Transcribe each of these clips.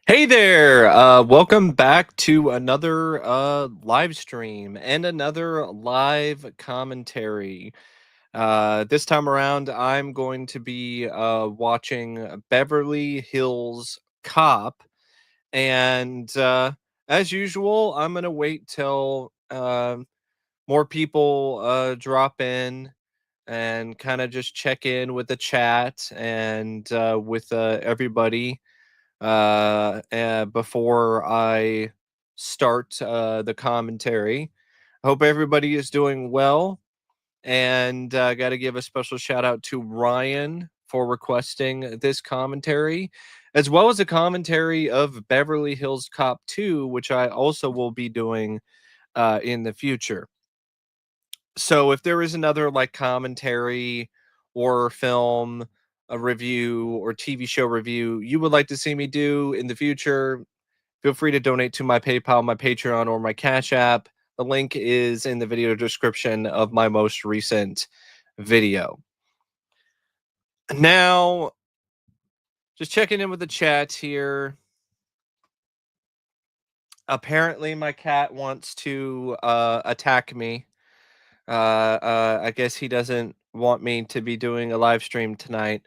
Hey there! Welcome back to another live stream and another live commentary. This time around, I'm going to be watching Beverly Hills Cop, and as usual, I'm going to wait till more people drop in and kind of just check in with the chat and with everybody before I start the commentary. Hope everybody is doing well. And got to give a special shout out to Ryan for requesting this commentary, as well as a commentary of Beverly Hills Cop 2, which I also will be doing in the future. So if there is another like commentary or film, a review or TV show review you would like to see me do in the future, feel free to donate to my PayPal, my Patreon, or my Cash App. The link is in the video description of my most recent video. Now, just checking in with the chat here. Apparently, my cat wants to attack me. I guess he doesn't want me to be doing a live stream tonight.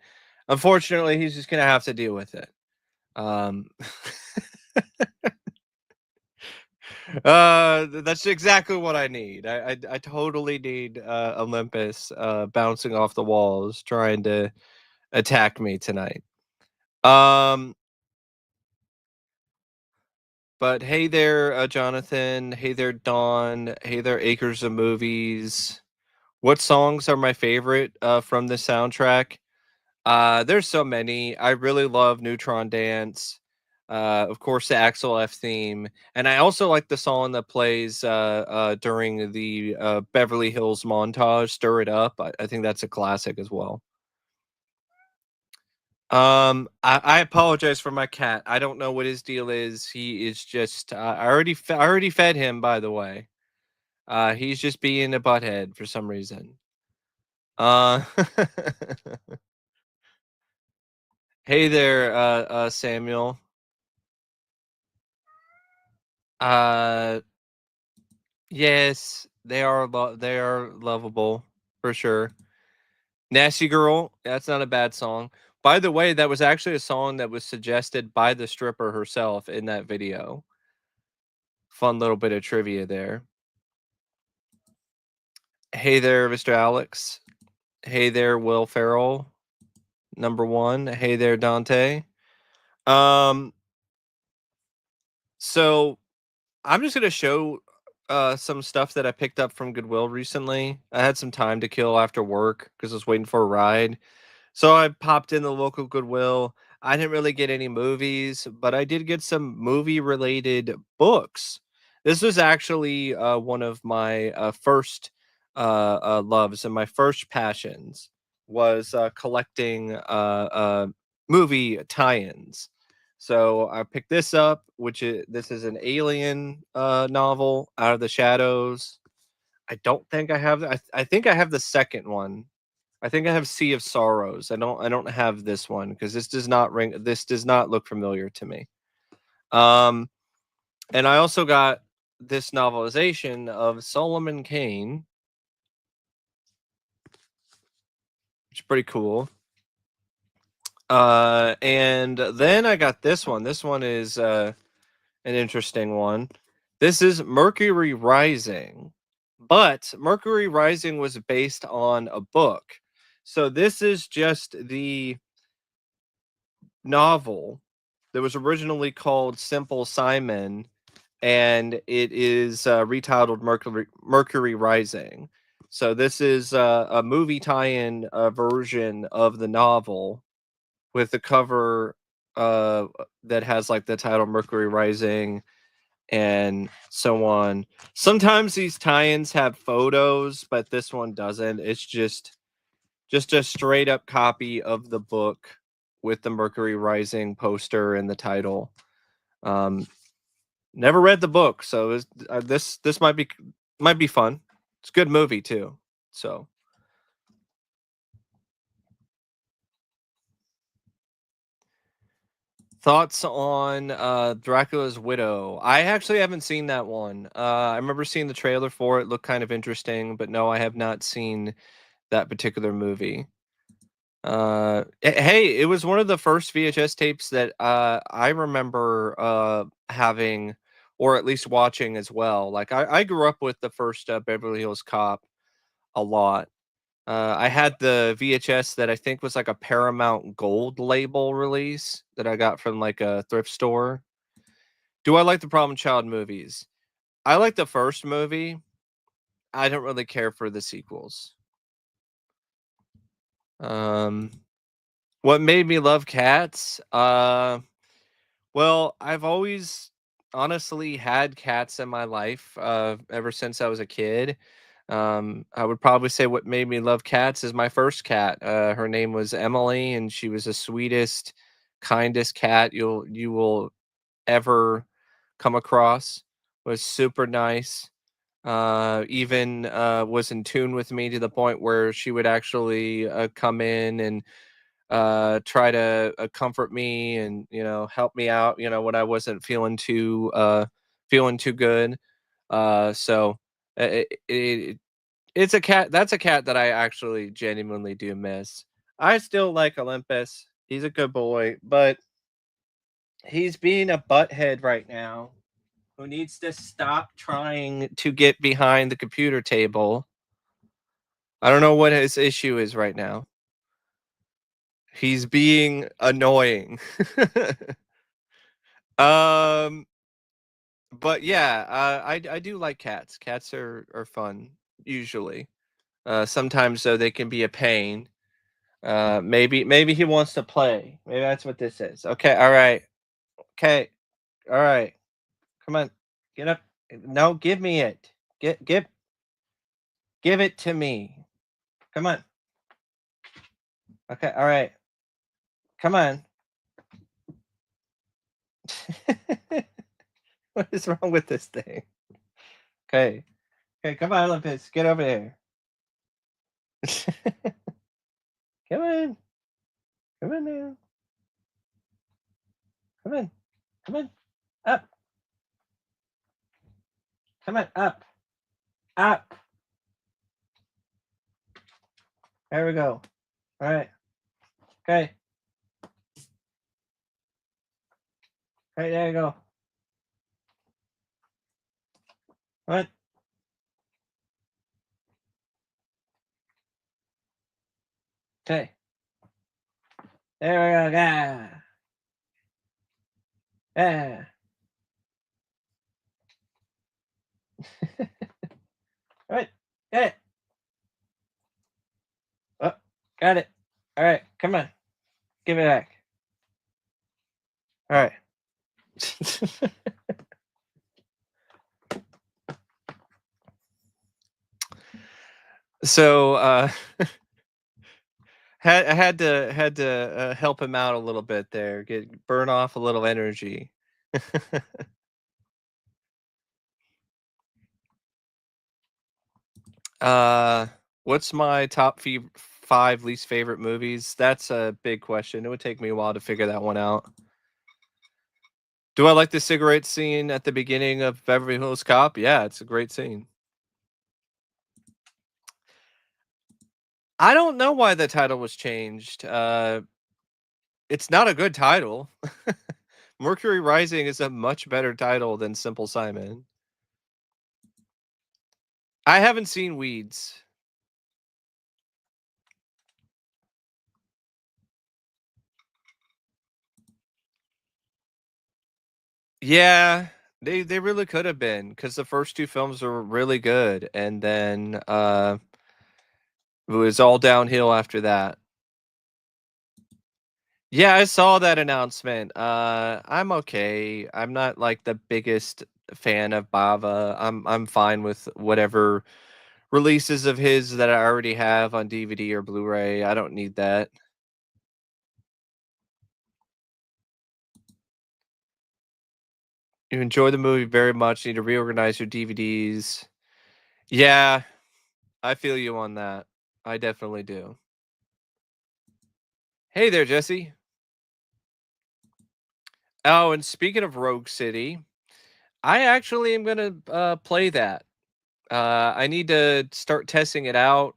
Unfortunately, he's just gonna have to deal with it. Um, that's exactly what I need. I totally need Olympus bouncing off the walls, trying to attack me tonight. Um, but hey there, Jonathan. Hey there, Dawn. Hey there, Acres of Movies. What songs are my favorite from the soundtrack? There's so many. I really love Neutron Dance. Of course, the Axel F theme, and I also like the song that plays during the Beverly Hills montage, "Stir It Up." I think that's a classic as well. I apologize for my cat. I don't know what his deal is. He is just. I already fed him, by the way. He's just being a butthead for some reason. Uh, hey there, Samuel. Uh, yes, they are lovable for sure. Nasty Girl, that's not a bad song. By the way, that was actually a song that was suggested by the stripper herself in that video. Fun little bit of trivia there. Hey there, Mr. Alex. Hey there, Will Ferrell. Number 1. Hey there, Dante. Um so I'm just gonna show some stuff that I picked up from Goodwill recently. I had some time to kill after work because I was waiting for a ride. So I popped in the local Goodwill. I didn't really get any movies, but I did get some movie related books. This was actually one of my first loves and my first passions was collecting movie tie-ins. So I picked this up, this is an alien novel, Out of the Shadows. I don't think I have. I think I have the second one. I think I have Sea of Sorrows. I don't have this one because this does not look familiar to me. Um, and I also got this novelization of Solomon Kane, which is pretty cool. And then I got this one. This one is an interesting one. This is Mercury Rising, but Mercury Rising was based on a book. So this is just the novel that was originally called Simple Simon, and it is retitled Mercury Rising. So this is a movie tie-in version of the novel with the cover that has like the title Mercury Rising and so on. Sometimes these tie-ins have photos, but this one doesn't. It's just a straight up copy of the book with the Mercury Rising poster and the title. Never read the book, so this might be fun. It's a good movie too. So Thoughts on Dracula's Widow? I actually haven't seen that one. I remember seeing the trailer for it, looked kind of interesting, but no, I have not seen that particular movie. Hey, it was one of the first VHS tapes that I remember having, or at least watching as well. Like I grew up with the first Beverly Hills Cop a lot. I had the VHS that I think was like a Paramount Gold label release that I got from like a thrift store. Do I like the Problem Child movies? I like the first movie. I don't really care for the sequels. Um, what made me love cats? Well, I've always honestly had cats in my life ever since I was a kid. I would probably say what made me love cats is my first cat. Her name was Emily, and she was the sweetest, kindest cat you will ever come across. Was super nice. Even was in tune with me to the point where she would actually come in and try to comfort me and help me out. When I wasn't feeling too good. So it's a cat. That's a cat that I actually genuinely do miss. I still like Olympus. He's a good boy, but he's being a butthead right now who needs to stop trying to get behind the computer table. I don't know what his issue is right now. He's being annoying. um, but yeah, I do like cats. Cats are fun usually. Sometimes though they can be a pain. Maybe he wants to play. Maybe that's what this is. Okay, all right. Okay, all right. Come on, get up. No, give me it. Give it to me. Come on. Okay, all right. Come on. What is wrong with this thing? Okay. Okay, come on, Olympus. Get over there. Come on. Come on now. Come on. Come on. Up. Come on. Up. Up. There we go. All right. Okay. Okay, there you go. What? Okay. There we go. Yeah. Yeah. All right. Got it. Oh, got it. All right. Come on. Give it back. All right. So had to help him out a little bit there, get burn off a little energy. uh, what's my five least favorite movies? That's a big question. It would take me a while to figure that one out. Do I like the cigarette scene at the beginning of Beverly Hills Cop? Yeah, it's a great scene. I don't know why the title was changed. It's not a good title. Mercury Rising is a much better title than Simple Simon. I haven't seen Weeds. Yeah, they really could have been because the first two films were really good, and then it was all downhill after that. Yeah, I saw that announcement. I'm okay. I'm not like the biggest fan of Bava. I'm fine with whatever releases of his that I already have on DVD or Blu-ray. I don't need that. You enjoy the movie very much. Need to reorganize your DVDs. Yeah, I feel you on that. I definitely do. Hey there, Jesse. Oh, and speaking of Rogue City, I actually am gonna play that. I need to start testing it out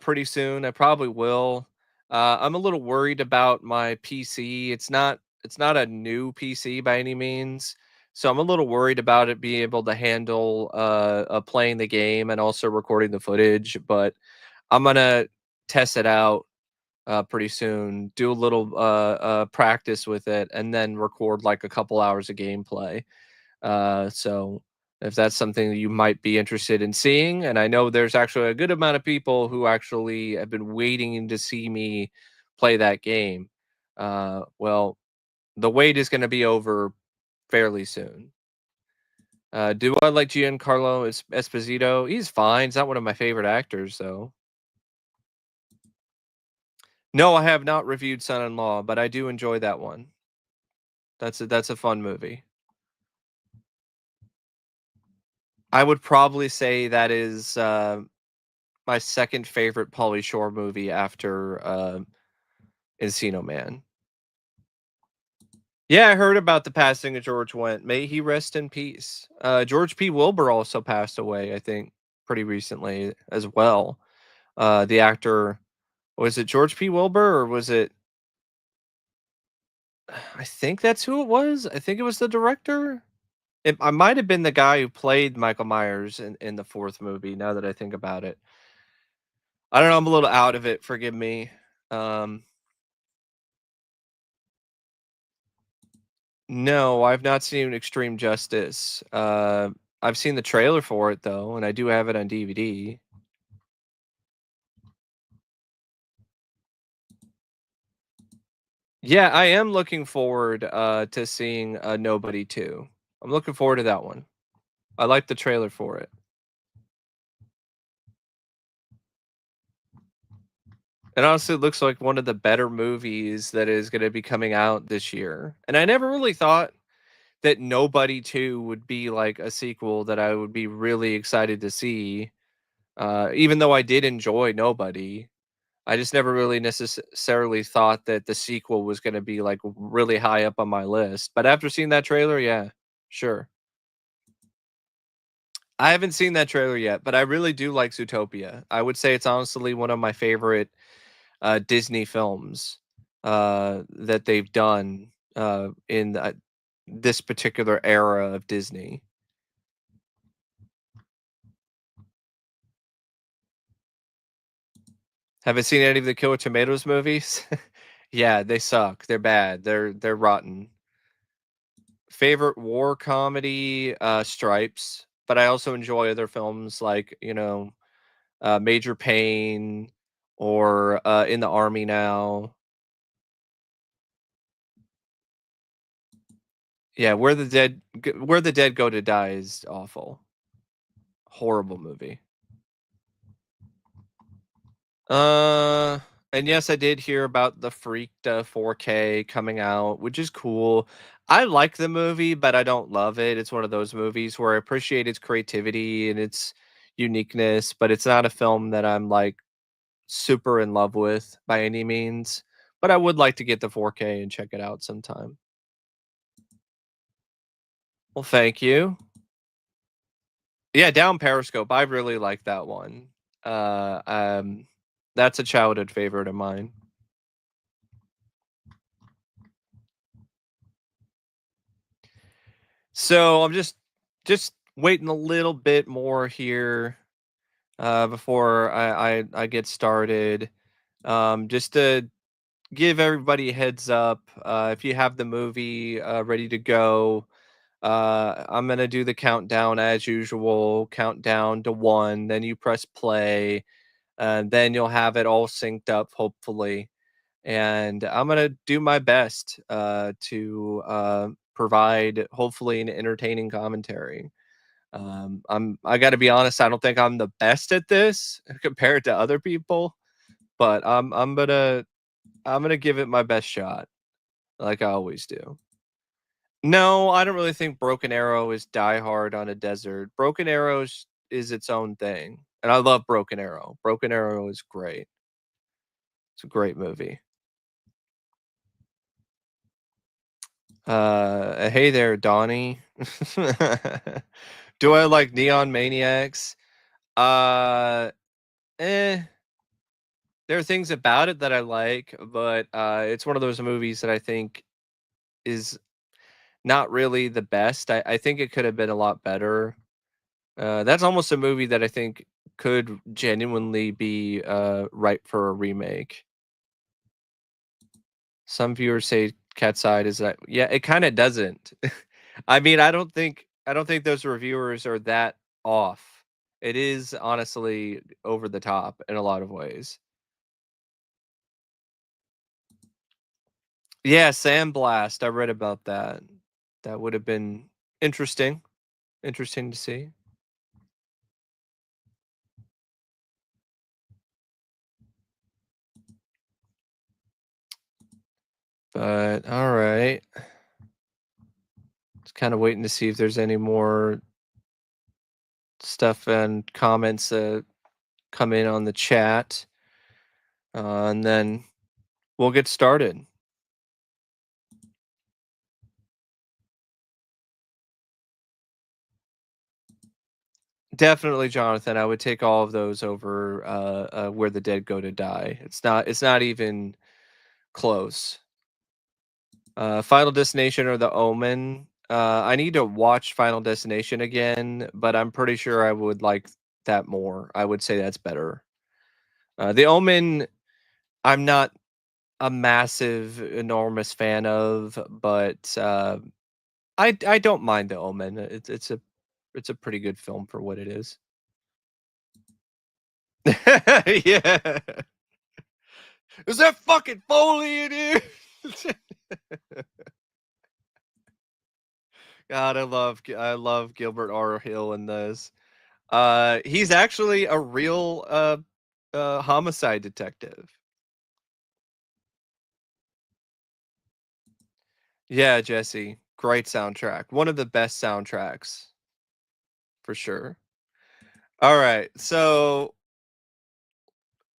pretty soon. I probably will. I'm a little worried about my PC. It's not a new PC by any means, so I'm a little worried about it being able to handle playing the game and also recording the footage. But I'm gonna test it out pretty soon. Do a little practice with it, and then record like a couple hours of gameplay. So if that's something that you might be interested in seeing, and I know there's actually a good amount of people who actually have been waiting to see me play that game. Well, the wait is going to be over fairly soon. Do I like Giancarlo Esposito? He's fine. He's not one of my favorite actors, though. No, I have not reviewed Son-in-Law, but I do enjoy that one. That's a fun movie. I would probably say that is my second favorite Pauly Shore movie after Encino Man. Yeah, I heard about the passing of George Wendt. May he rest in peace. George P. Wilbur also passed away, I think, pretty recently as well. The actor, was it George P. Wilbur or was it? I think that's who it was. I think it was the director. I might have been the guy who played Michael Myers in the fourth movie. Now that I think about it, I don't know. I'm a little out of it. Forgive me. Um, No, I've not seen Extreme Justice. I've seen the trailer for it though, and I do have it on DVD. Yeah, I am looking forward to seeing Nobody 2. I'm looking forward to that one. I like the trailer for it. It honestly looks like one of the better movies that is going to be coming out this year. And I never really thought that Nobody 2 would be like a sequel that I would be really excited to see. Even though I did enjoy Nobody, I just never really necessarily thought that the sequel was gonna be, like, really high up on my list, but after seeing that trailer, yeah, sure. I haven't seen that trailer yet, but I really do like Zootopia. I would say it's honestly one of my favorite, Disney films, that they've done, in, this particular era of Disney. Haven't seen any of the Killer Tomatoes movies? Yeah, they suck, they're bad, they're rotten. Favorite war comedy, Stripes, but I also enjoy other films like, Major Payne or, In the Army Now. Yeah, Where the Dead Go to Die is awful. Horrible movie. Uh, and yes, I did hear about the Freaked 4K coming out, which is cool. I like the movie, but I don't love it. It's one of those movies where I appreciate its creativity and its uniqueness, but it's not a film that I'm like super in love with by any means. But I would like to get the 4K and check it out sometime. Well, thank you. Yeah, Down Periscope. I really like that one. Uh, um, that's a childhood favorite of mine. So I'm just waiting a little bit more here before I get started. Just to give everybody a heads up, if you have the movie ready to go, I'm gonna do the countdown as usual. Countdown to one, then you press play, and then you'll have it all synced up, hopefully. And I'm gonna do my best to provide hopefully an entertaining commentary. I got to be honest. I don't think I'm the best at this compared to other people, but I'm gonna give it my best shot, like I always do. No, I don't really think Broken Arrow is Die Hard on a desert. Broken Arrow is its own thing, and I love Broken Arrow. Broken Arrow is great. It's a great movie. Hey there, Donnie. Do I like Neon Maniacs? Uh, eh. There are things about it that I like, but it's one of those movies that I think is not really the best. I think it could have been a lot better. That's almost a movie that I think could genuinely be right for a remake. Some viewers say Cat's Eye is that yeah, it kind of doesn't. I mean, I don't think those reviewers are that off. It is honestly over the top in a lot of ways. Yeah, Sandblast. I read about that. That would have been interesting. Interesting to see. But all right. Just kind of waiting to see if there's any more stuff and comments come in on the chat. And then we'll get started. Definitely, Jonathan. I would take all of those over Where the Dead Go to Die. It's not even close. Final Destination or The Omen. I need to watch Final Destination again, but I'm pretty sure I would like that more. I would say that's better. The Omen, I'm not a massive, enormous fan of, but I don't mind The Omen. It's a pretty good film for what it is. Yeah. Is that fucking Foley in here? God, I love Gilbert R. Hill in this. He's actually a real homicide detective. Yeah, Jesse, great soundtrack. One of the best soundtracks for sure. All right, so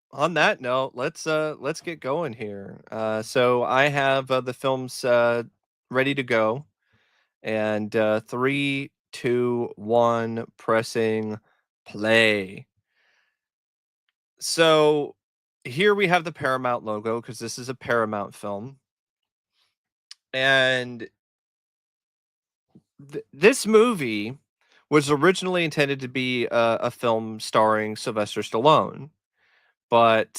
on that note, let's get going here. So I have the films ready to go, and 3, 2, 1, pressing play. So here we have the Paramount logo because this is a Paramount film, and this movie was originally intended to be a film starring Sylvester Stallone, but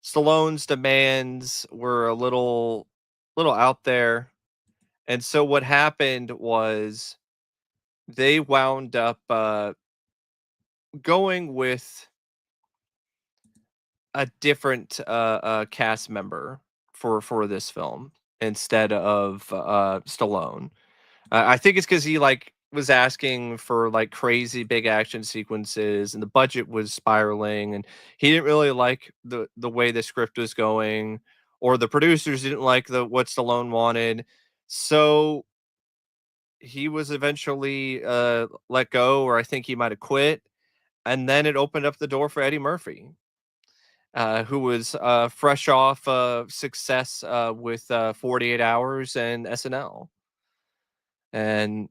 Stallone's demands were a little out there, and so what happened was they wound up going with a different cast member for this film instead of Stallone. I think it's because he like was asking for like crazy big action sequences, and the budget was spiraling, and he didn't really like the way the script was going, or the producers didn't like the what Stallone wanted. So he was eventually let go, or I think he might have quit, and then it opened up the door for Eddie Murphy, who was fresh off success with 48 Hours and SNL, and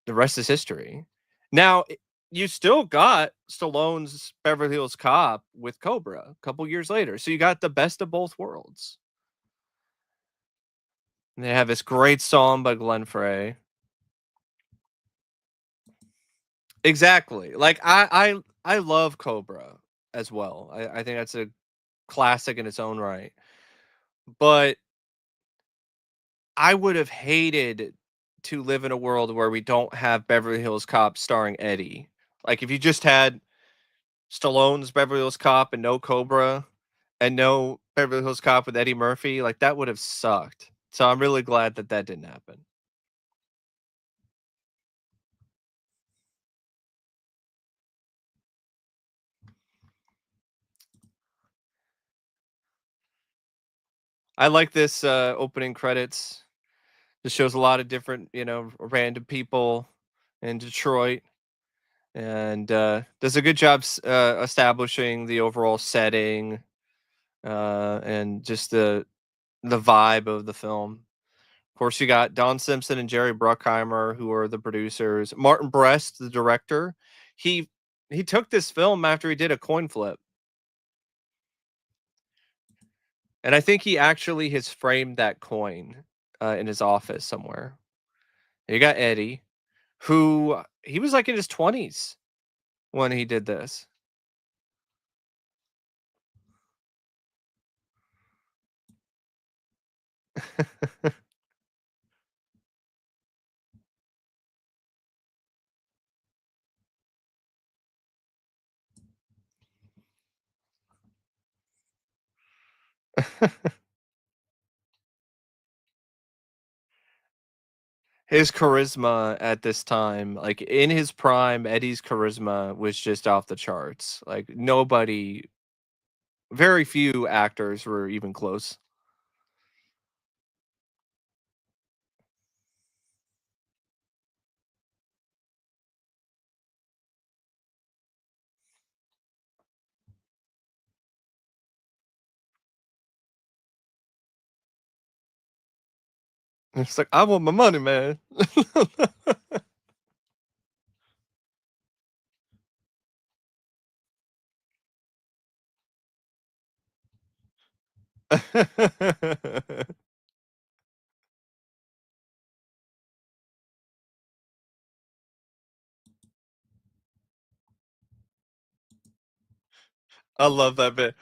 the rest is history. Now, you still got Stallone's Beverly Hills Cop with Cobra a couple years later, so you got the best of both worlds. And they have this great song by Glenn Frey. Exactly. Like I love Cobra as well. I think that's a classic in its own right. But I would have hated to live in a world where we don't have Beverly Hills Cop starring Eddie. Like if you just had Stallone's Beverly Hills Cop and no Cobra and no Beverly Hills Cop with Eddie Murphy, like that would have sucked. So I'm really glad that that didn't happen. I like this opening credits. This shows a lot of different, random people in Detroit, and does a good job establishing the overall setting and just the vibe of the film. Of course, you got Don Simpson and Jerry Bruckheimer, who are the producers. Martin Brest, the director. He he took this film after he did a coin flip, and I think he actually has framed that coin in his office somewhere. You got Eddie, who he was like in his 20s when he did this. His charisma at this time, like in his prime, Eddie's charisma was just off the charts. Like nobody, very few actors were even close. It's like I want my money, man. I love that bit.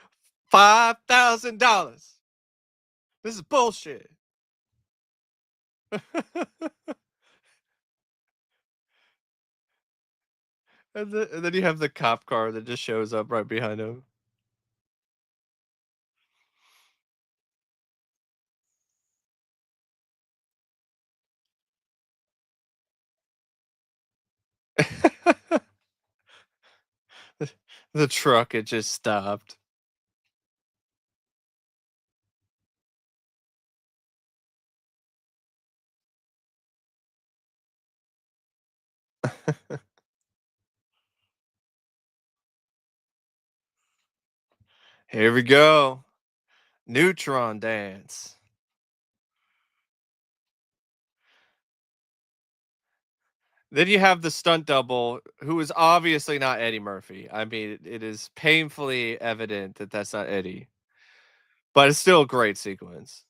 $5,000. This is bullshit. And then you have the cop car that just shows up right behind him. The truck, it just stopped. Here we go. Neutron dance. Then you have the stunt double, who is obviously not Eddie Murphy. I mean, it is painfully evident that that's not Eddie, but it's still a great sequence.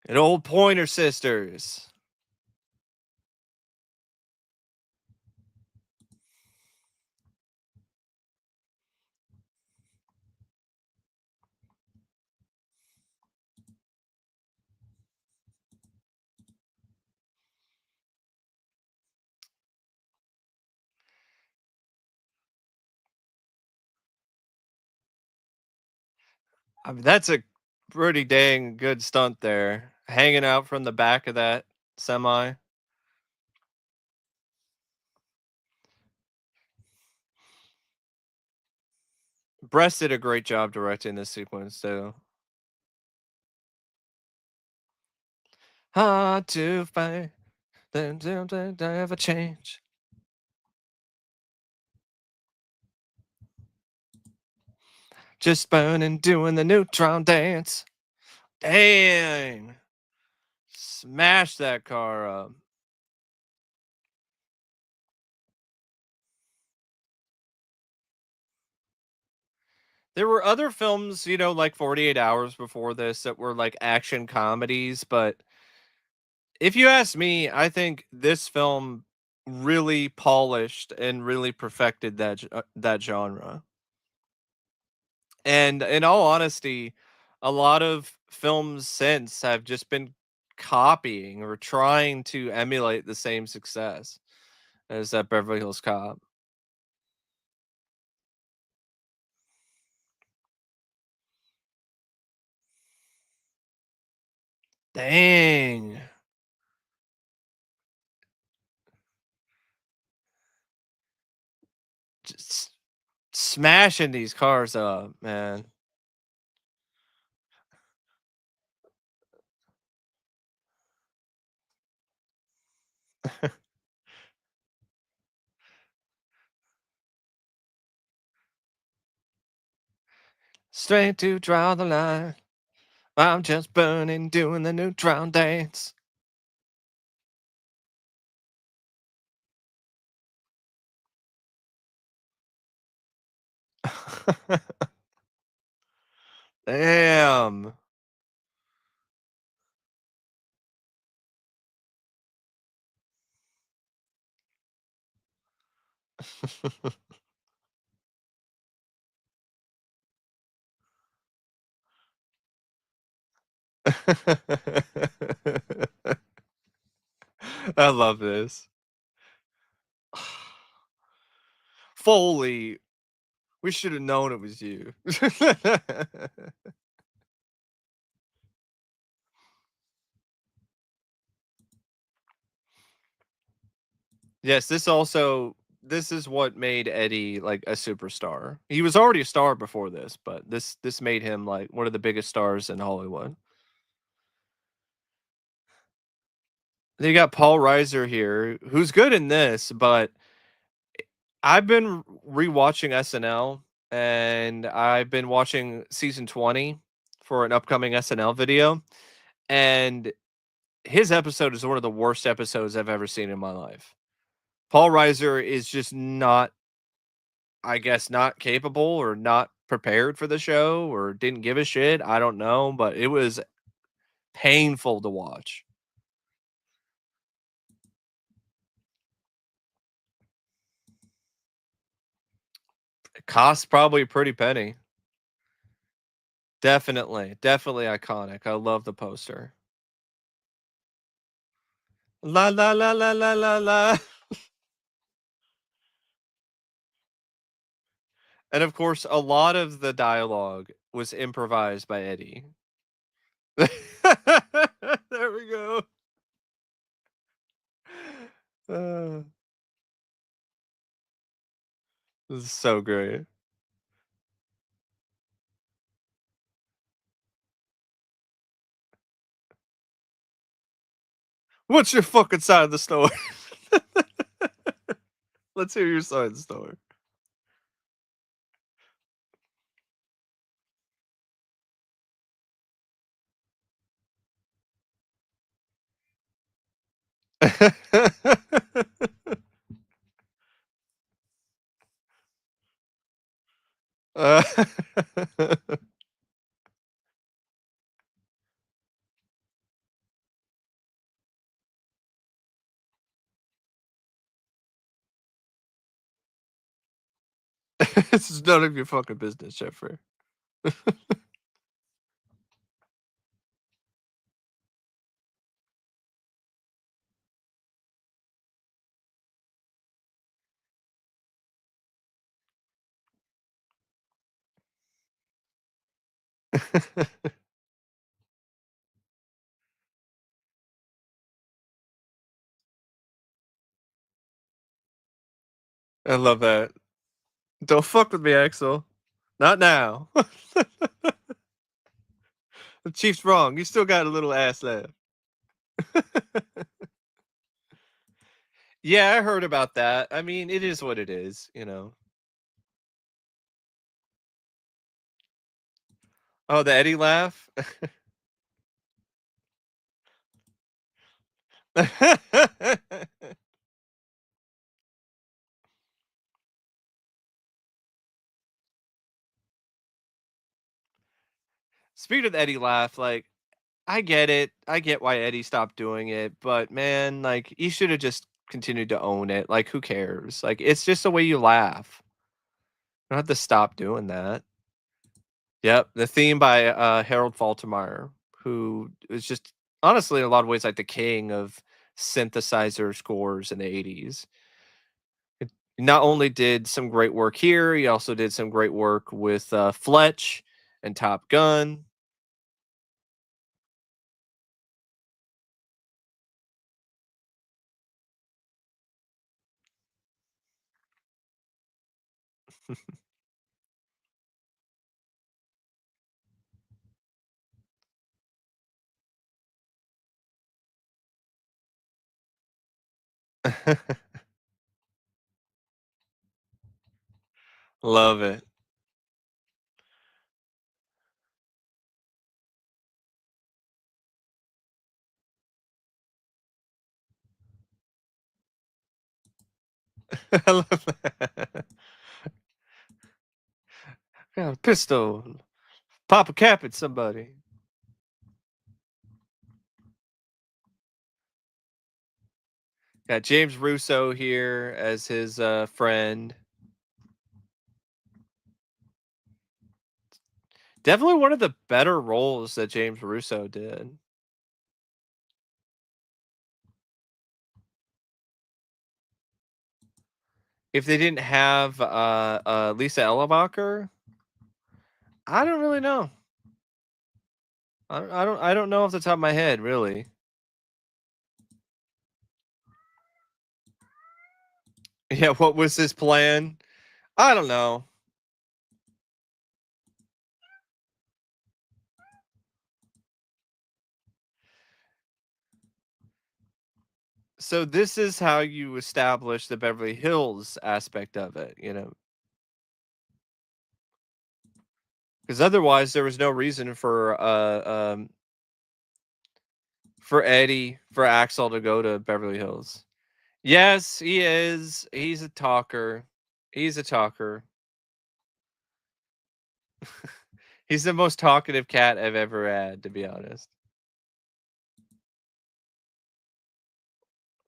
And old Pointer Sisters. I mean, that's a pretty dang good stunt there. Hanging out from the back of that semi. Brest did a great job directing this sequence too. Hard to find, then never change. Just burning, doing the neutron dance. Dang. Smash that car up. There were other films, like 48 Hours before this that were like action comedies, but if you ask me, I think this film really polished and really perfected that genre. And in all honesty, a lot of films since have just been copying or trying to emulate the same success as that Beverly Hills Cop. Dang. Just smashing these cars up, man. Straight to draw the line. I'm just burning, doing the neutron dance. Damn. I love this. Foley, we should have known it was you. Yes, this is what made Eddie like a superstar. He was already a star before this, but this made him like one of the biggest stars in Hollywood. Then you got Paul Reiser here, who's good in this, but I've been rewatching SNL and I've been watching season 20 for an upcoming SNL video, and his episode is one of the worst episodes I've ever seen in my life. Paul Reiser is just not, I guess, not capable or not prepared for the show or didn't give a shit. I don't know, but it was painful to watch. It costs probably a pretty penny. Definitely, definitely iconic. I love the poster. La la la la la la la. And of course, a lot of the dialogue was improvised by Eddie. There we go. Uh, this is so great. What's your fucking side of the story? Let's hear your side of the story. Uh, this is none of your fucking business, Jeffrey. I love that. Don't fuck with me, Axel. Not now. The Chief's wrong. You still got a little ass left. Yeah, I heard about that. I mean, it is what it is, you know. Oh, the Eddie laugh? Speaking of the Eddie laugh, like, I get it. I get why Eddie stopped doing it, but man, like, he should have just continued to own it. Like, who cares? Like, it's just the way you laugh. You don't have to stop doing that. Yep, the theme by Harold Faltermeyer, who is just honestly in a lot of ways like the king of synthesizer scores in the 80s. He not only did some great work here, he also did some great work with Fletch and Top Gun. Love it. I love that. Got a pistol. Pop a cap at somebody. Got James Russo here as his friend. Definitely one of the better roles that James Russo did. If they didn't have Lisa Ellebacher, I don't really know. I don't know off the top of my head, really. Yeah, what was his plan? I don't know. So this is how you establish the Beverly Hills aspect of it, because otherwise there was no reason for Eddie for Axel to go to Beverly Hills. Yes, he is. He's a talker. He's a talker. He's the most talkative cat I've ever had, to be honest.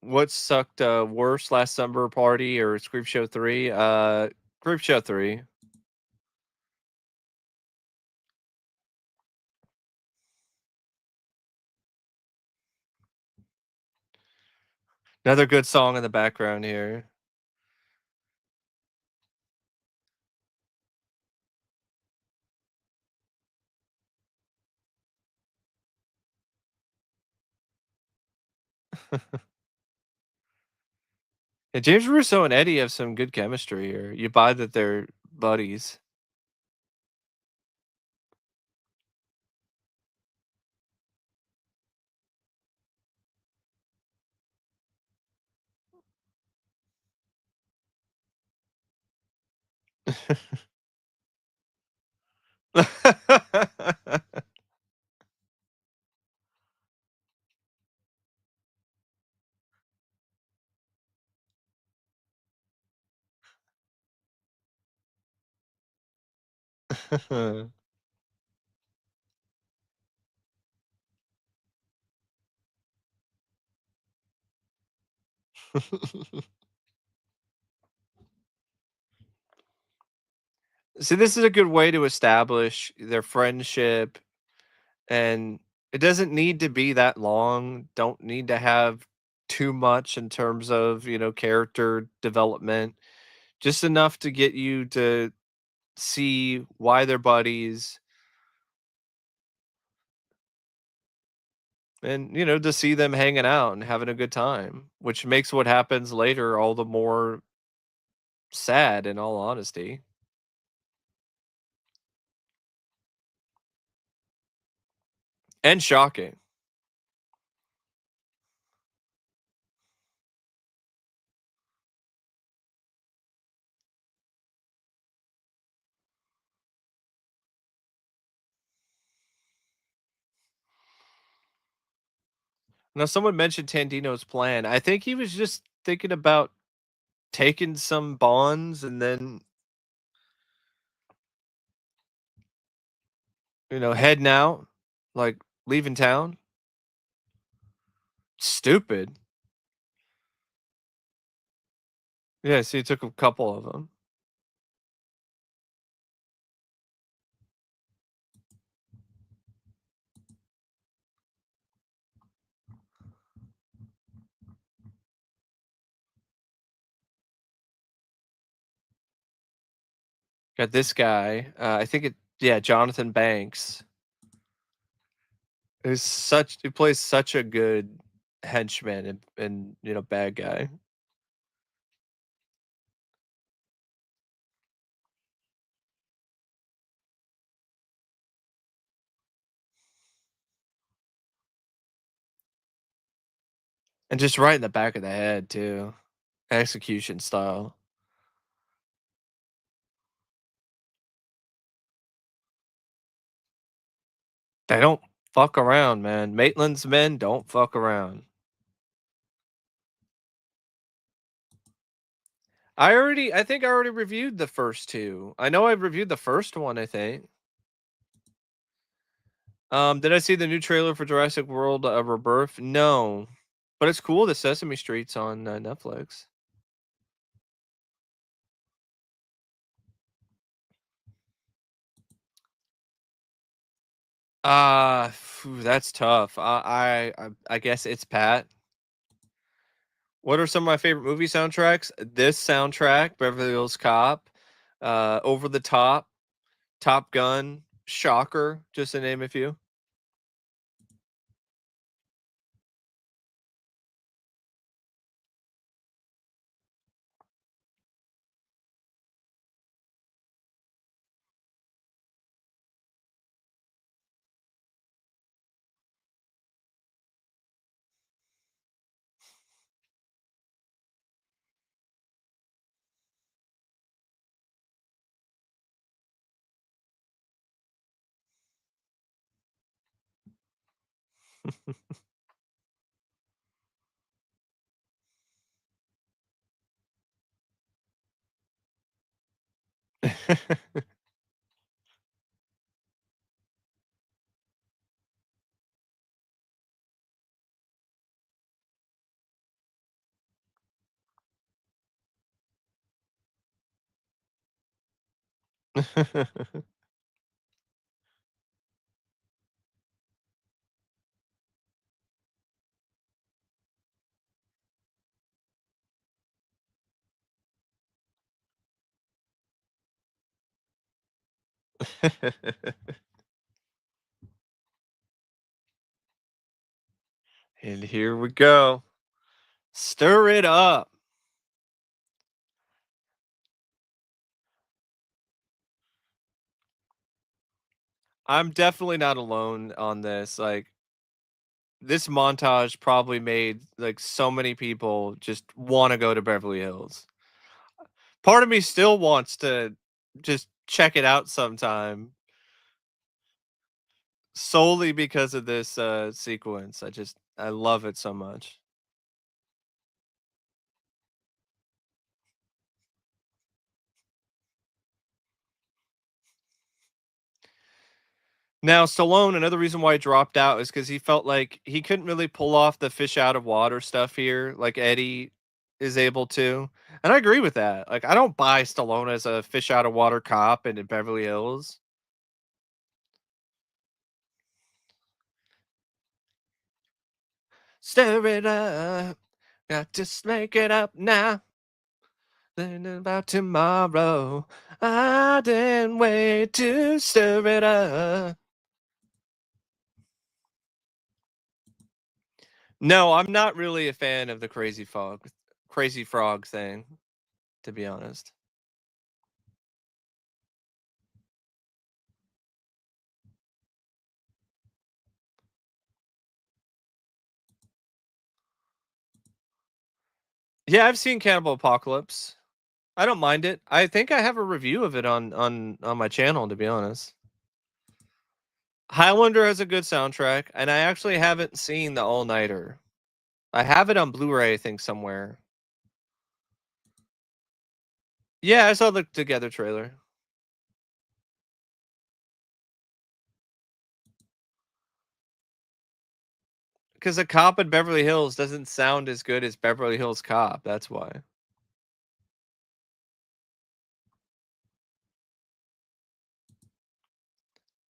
What sucked worse, last summer party or Creep Show 3? Creep Show 3. Another good song in the background here. Yeah, James Russo and Eddie have some good chemistry here. You buy that they're buddies. See, this is a good way to establish their friendship, and it doesn't need to be that long. Don't need to have too much in terms of, character development. Just enough to get you to see why they're buddies and, to see them hanging out and having a good time, which makes what happens later all the more sad, in all honesty. And shocking. Now, someone mentioned Tandino's plan. I think he was just thinking about taking some bonds and then, heading out, like leaving town. Stupid. Yeah, so he took a couple of them. Got this guy. I think yeah, Jonathan Banks, who plays such a good henchman and bad guy. And just right in the back of the head too. Execution style. They don't fuck around, man. Maitland's men don't fuck around. I think I already reviewed the first 2. I know I reviewed the first one, I think. Did I see the new trailer for Jurassic World, Rebirth? No, but it's cool that Sesame Street's on, Netflix. That's tough. I guess it's Pat. What are some of my favorite movie soundtracks? This soundtrack, Beverly Hills Cop, Over the Top, Top Gun, Shocker, just to name a few. And here we go. Stir it up. I'm definitely not alone on this. Like, this montage probably made like so many people just want to go to Beverly Hills. Part of me still wants to just check it out sometime solely because of this sequence. I love it so much. Now, Stallone, another reason why he dropped out is because he felt like he couldn't really pull off the fish out of water stuff here, like Eddie is able to. And I agree with that. Like, I don't buy Stallone as a fish out of water cop in Beverly Hills. Stir it up. Got to make it up now. Thinking about tomorrow. I didn't wait to stir it up. No, I'm not really a fan of the crazy frog thing, to be honest. Yeah, I've seen Cannibal Apocalypse. I don't mind it. I think I have a review of it on my channel, to be honest. Highlander has a good soundtrack, and I actually haven't seen the All Nighter. I have it on Blu-ray, I think, somewhere. Yeah, I saw the Together trailer. Because a cop in Beverly Hills doesn't sound as good as Beverly Hills Cop. That's why.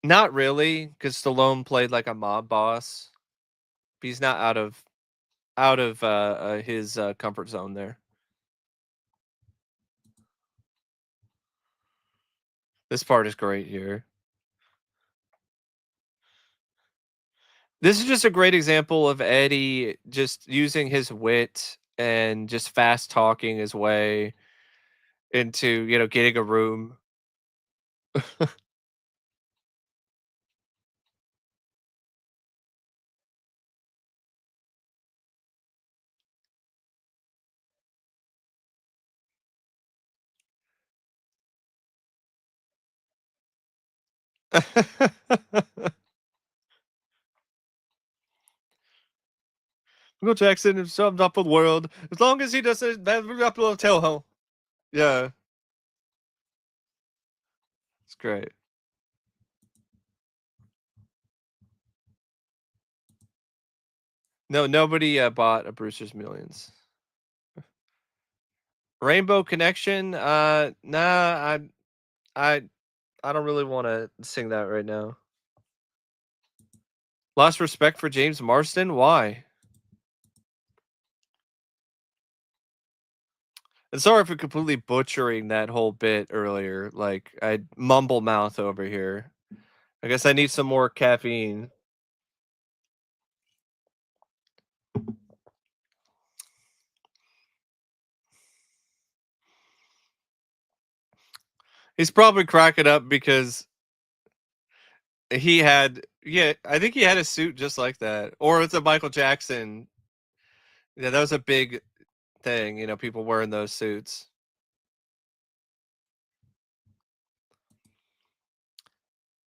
Not really, because Stallone played like a mob boss. He's not out of his comfort zone there. This part is great here. This is just a great example of Eddie just using his wit and just fast talking his way into, getting a room. Michael Jackson is summed up with the world as long as he doesn't up a tell home. Yeah, it's great. No, nobody, bought a Brewster's Millions. Rainbow Connection? Nah, I I don't really wanna sing that right now. Lost respect for James Marsden? Why? And sorry for completely butchering that whole bit earlier, like, I mumble mouth over here. I guess I need some more caffeine. He's probably cracking up because he had yeah, I think he had a suit just like that, or it's a Michael Jackson. Yeah, that was a big thing, people wearing those suits.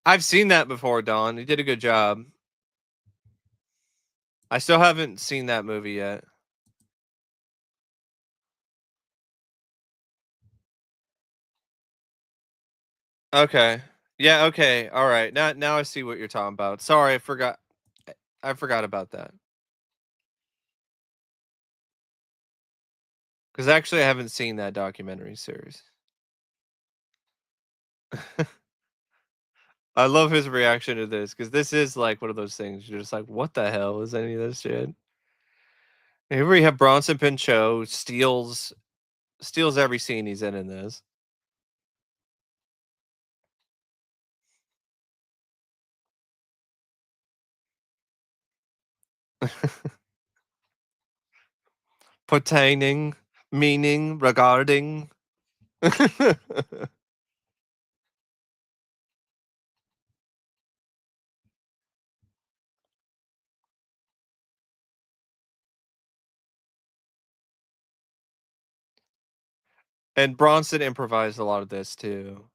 I've seen that before, Don. You did a good job. I still haven't seen that movie yet. Okay. Yeah, okay. All right. Now I see what you're talking about. Sorry, I forgot about that. Cuz actually I haven't seen that documentary series. I love his reaction to this cuz this is like one of those things you're just like, "What the hell is any of this shit?" Here we have Bronson Pinchot steals every scene he's in this. Pertaining, meaning, regarding. And Bronson improvised a lot of this too.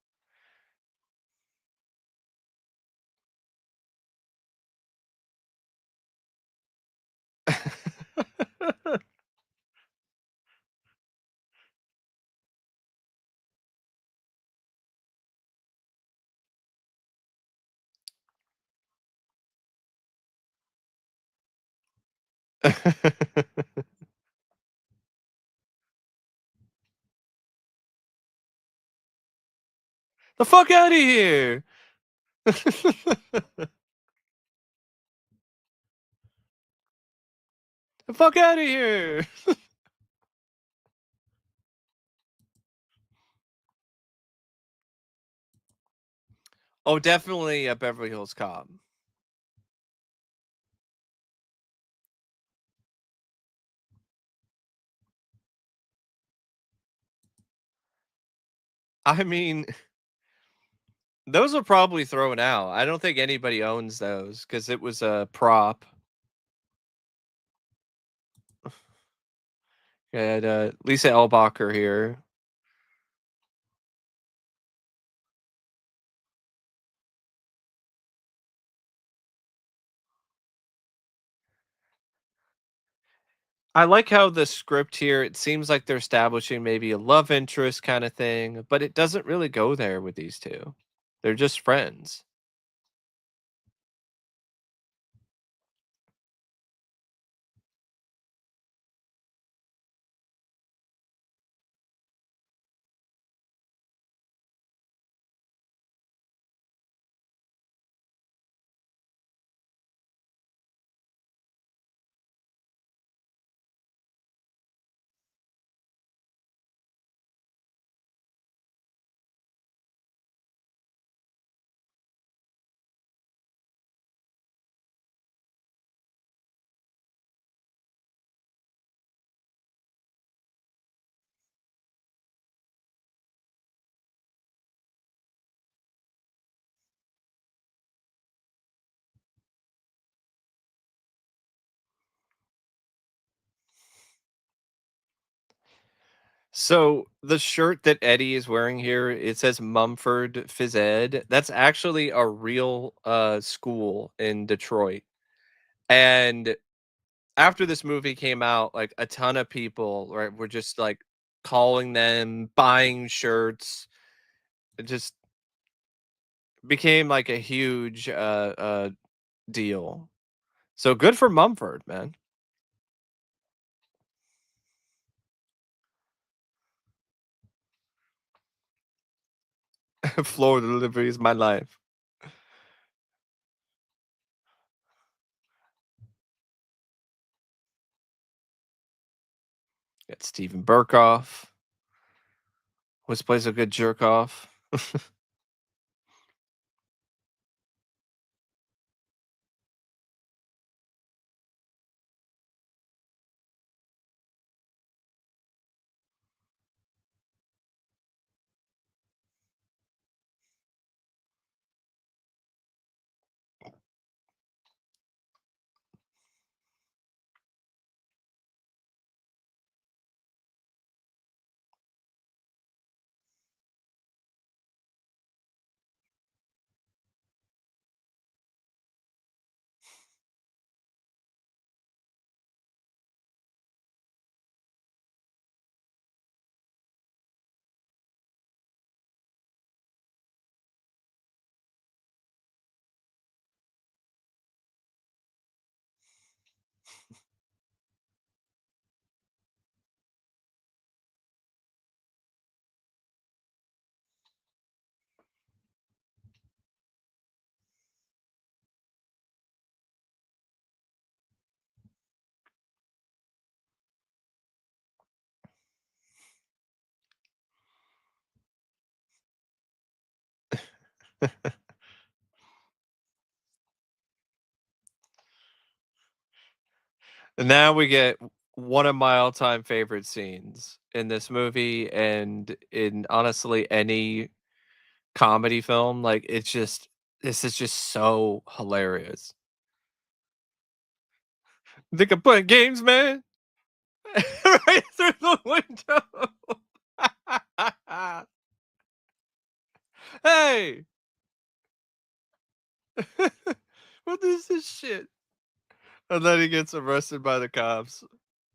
The fuck out of here! The fuck out of here! Oh, definitely a Beverly Hills Cop. I mean, those are probably thrown out. I don't think anybody owns those because it was a prop. And Lisa Elbacher here. I like how the script here, it seems like they're establishing maybe a love interest kind of thing, but it doesn't really go there with these two. They're just friends. So the shirt that Eddie is wearing here, it says Mumford Phys Ed. That's actually a real school in Detroit. And after this movie came out, like a ton of people, right, were just like calling them, buying shirts. It just became like a huge deal. So good for Mumford, man. Floor delivery is my life. Got Steven Burkoff, which plays a good jerk off. And now we get one of my all-time favorite scenes in this movie and in honestly any comedy film. Like it's just this is just so hilarious. Think I'm playing games, man? Right through the window. Hey, what is this shit? And then he gets arrested by the cops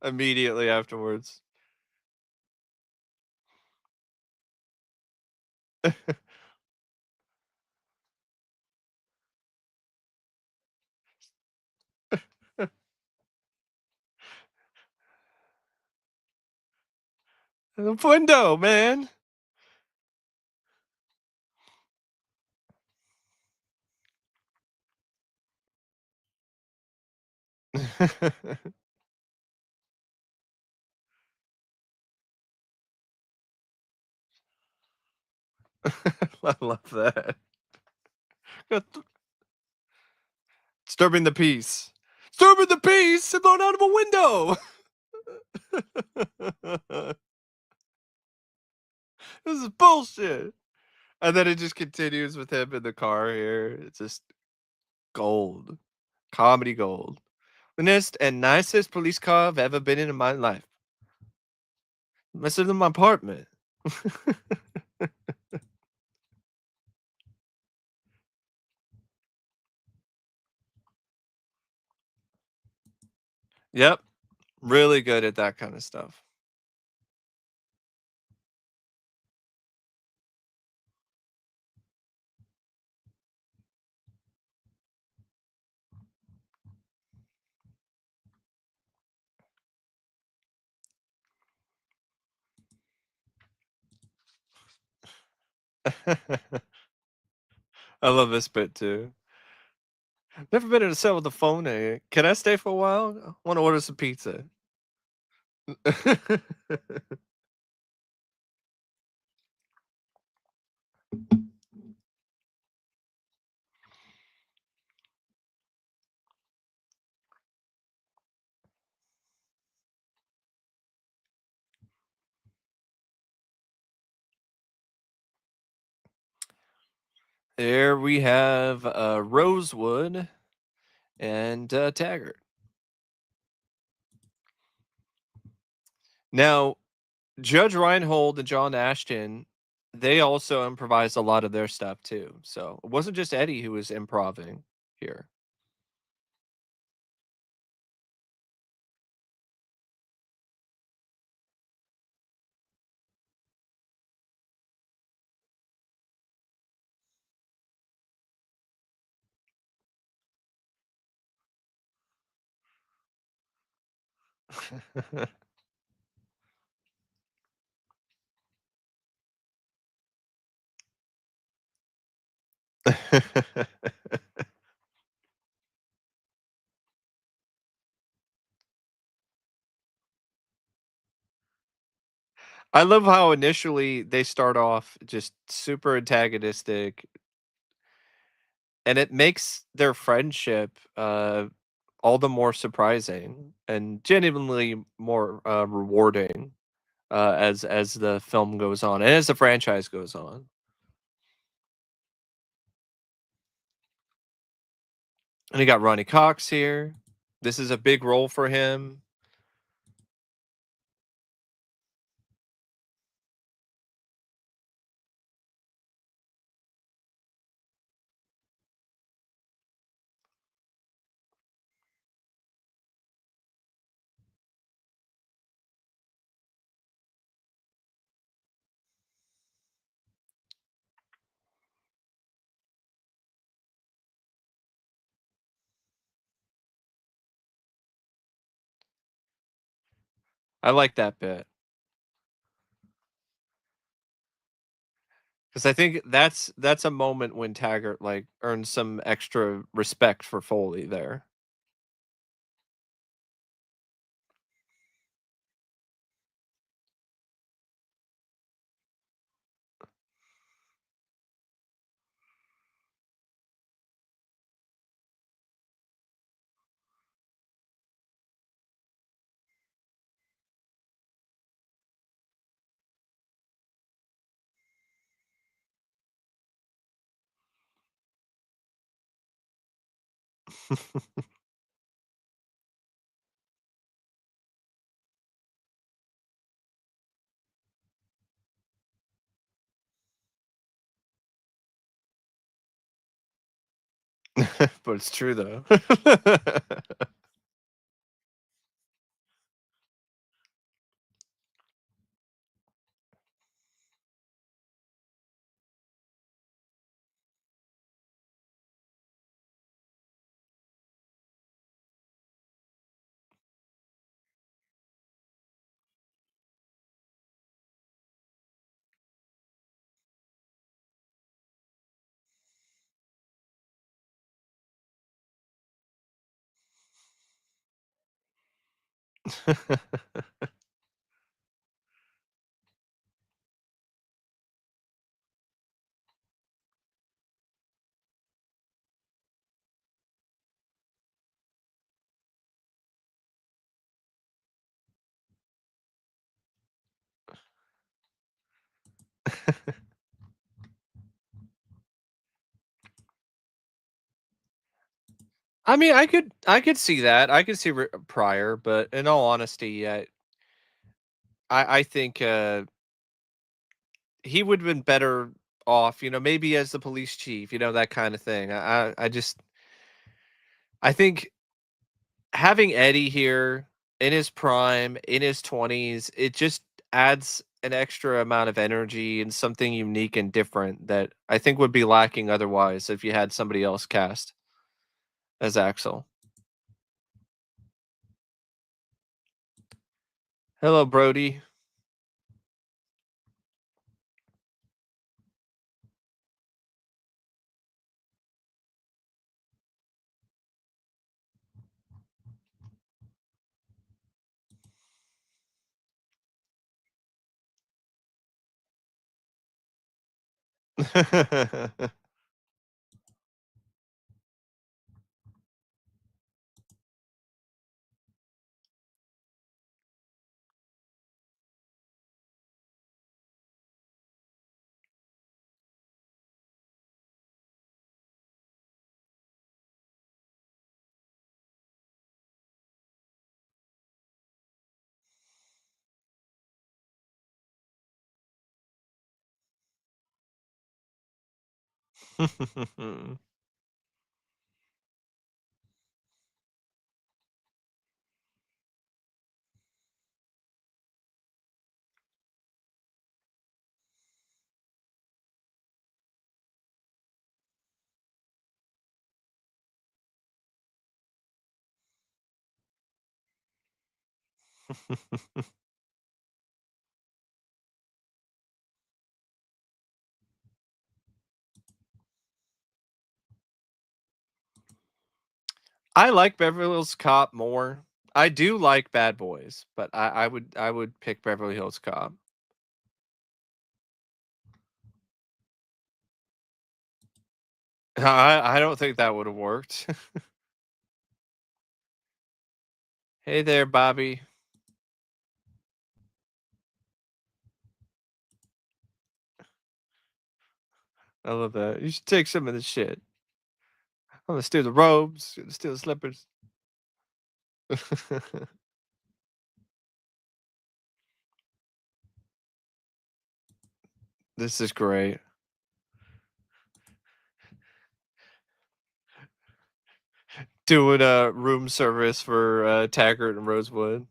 immediately afterwards. The window, man. I love that. Disturbing the peace. Disturbing the peace and thrown out of a window. This is bullshit. And then it just continues with him in the car here. It's just gold. Comedy gold. Cleanest and nicest police car I've ever been in my life. Messing in my apartment. Yep. Really good at that kind of stuff. I love this bit too. Never been in a cell with a phone in it. Can I stay for a while? I want to order some pizza. There we have Rosewood and Taggart. Now, Judge Reinhold and John Ashton, they also improvised a lot of their stuff too. So it wasn't just Eddie who was improving here. I love how initially they start off just super antagonistic, and it makes their friendship, all the more surprising and genuinely more, rewarding, as the film goes on and as the franchise goes on. And you got Ronnie Cox here. This is a big role for him. I like that bit because I think that's a moment when Taggart, like, earns some extra respect for Foley there. But it's true though. I mean, I could see that. I could see Pryor, but in all honesty, I think, he would have been better off, maybe as the police chief, that kind of thing. I just I think having Eddie here in his prime, in his 20s, it just adds an extra amount of energy and something unique and different that I think would be lacking otherwise if you had somebody else cast as Axel. Hello, Brody. I like Beverly Hills Cop more. I do like Bad Boys, but I would pick Beverly Hills Cop. I don't think that would have worked. Hey there, Bobby. I love that. You should take some of this shit. I'm gonna steal the robes, gonna steal the slippers. This is great. Doing a room service for Taggart and Rosewood.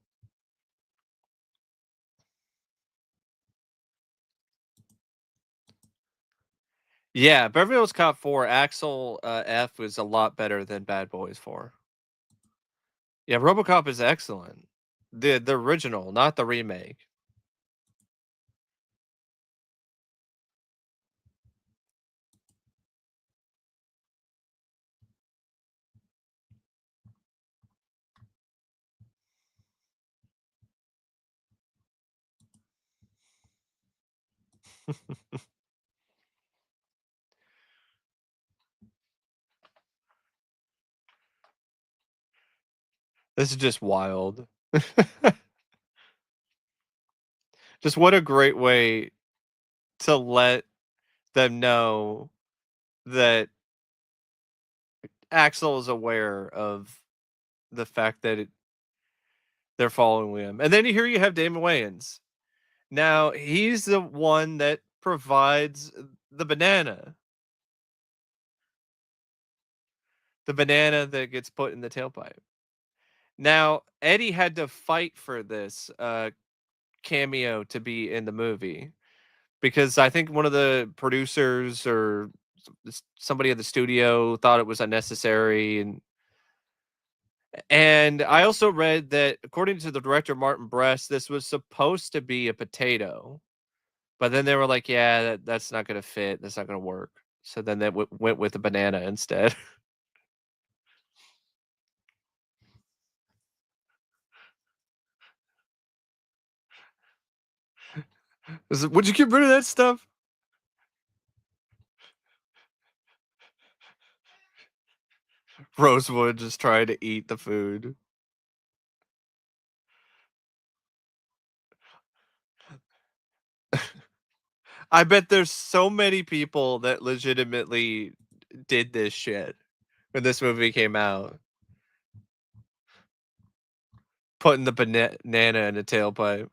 Yeah, Beverly Hills Cop 4, Axel F was a lot better than Bad Boys 4. Yeah, RoboCop is excellent. The original, not the remake. This is just wild. Just what a great way to let them know that Axel is aware of the fact that they're following him. And then here you have Damon Wayans. Now, he's the one that provides the banana that gets put in the tailpipe. Now, Eddie had to fight for this cameo to be in the movie because I think one of the producers or somebody at the studio thought it was unnecessary, and I also read that according to the director Martin Brest, this was supposed to be a potato, but then they were like, "Yeah, that's not gonna fit. That's not gonna work." So then they went with the banana instead. Would you get rid of that stuff? Rosewood just trying to eat the food. I bet there's so many people that legitimately did this shit when this movie came out, putting the banana in a tailpipe.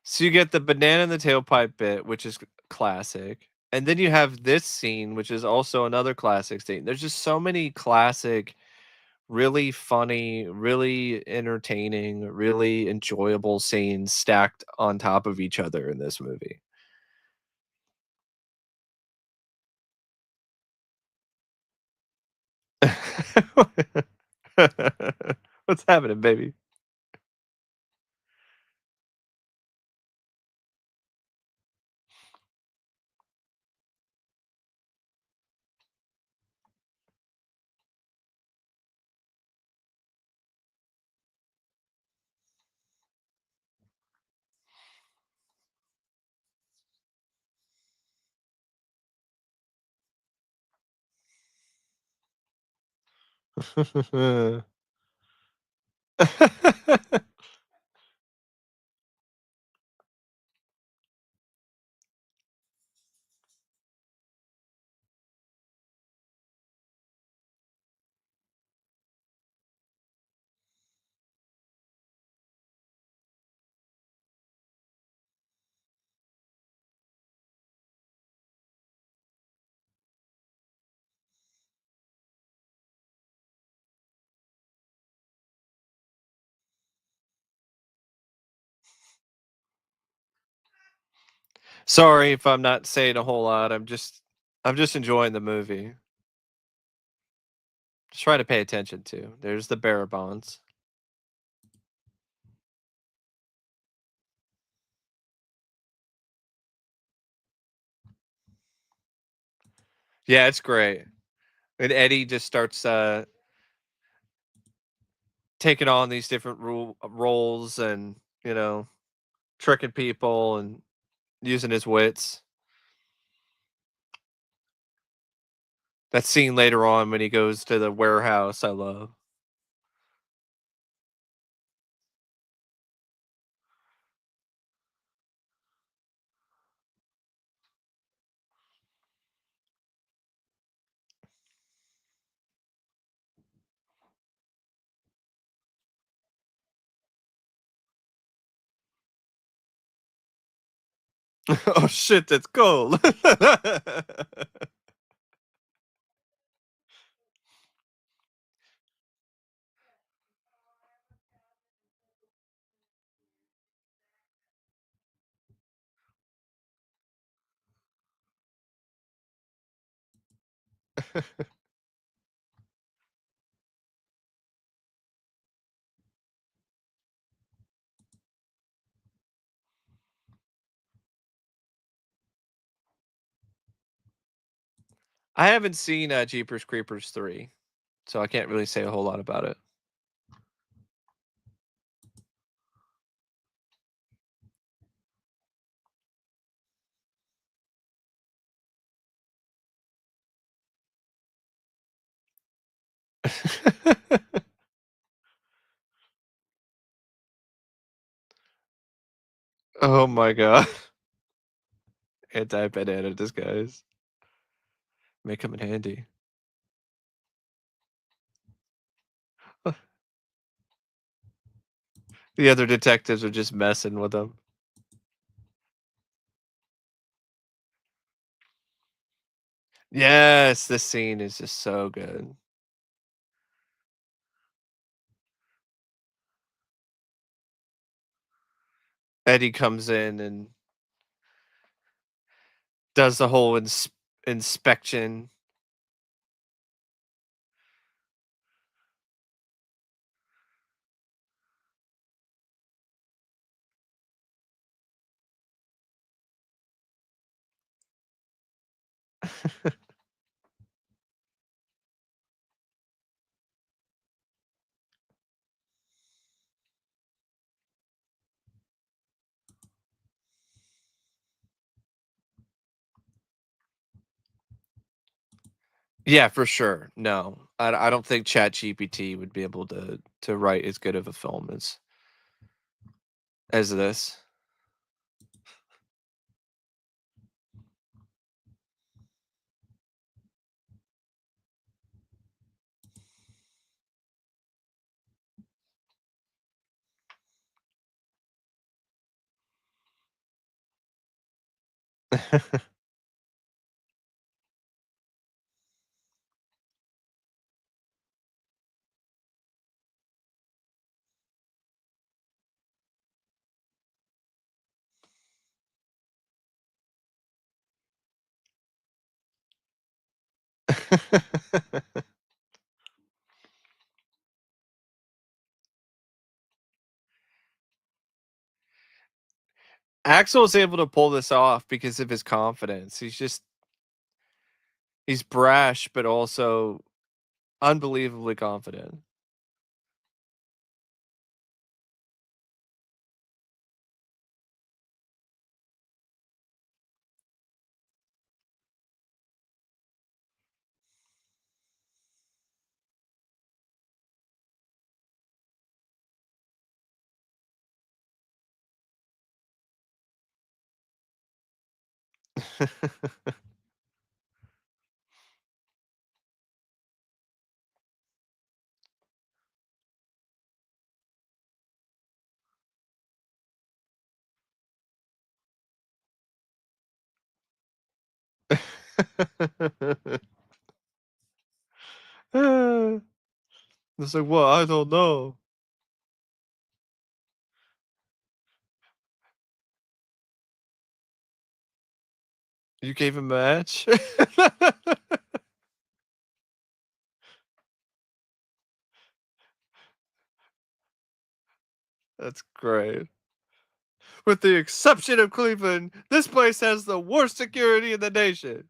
So you get the banana in the tailpipe bit, which is classic. And then you have this scene, which is also another classic scene. There's just so many classic, really funny, really entertaining, really enjoyable scenes stacked on top of each other in this movie. What's happening, baby? Sorry if I'm not saying a whole lot. I'm just enjoying the movie. Just try to pay attention to. There's the bearer bonds. Yeah, it's great. And Eddie just starts taking on these different roles and, you know, tricking people and using his wits. That scene later on when he goes to the warehouse, I love. Oh shit, that's cold. I haven't seen Jeepers Creepers 3, so I can't really say a whole lot about it. Oh my god. Anti-banana disguise. May come in handy. The other detectives are just messing with him. Yes, this scene is just so good. Eddie comes in and does the whole inspection. Yeah, for sure. No, I don't think ChatGPT would be able to write as good of a film as this. Axel is able to pull this off because of his confidence. He's brash, but also unbelievably confident. It's like, well, I don't know. You gave him a match? That's great. With the exception of Cleveland, this place has the worst security in the nation.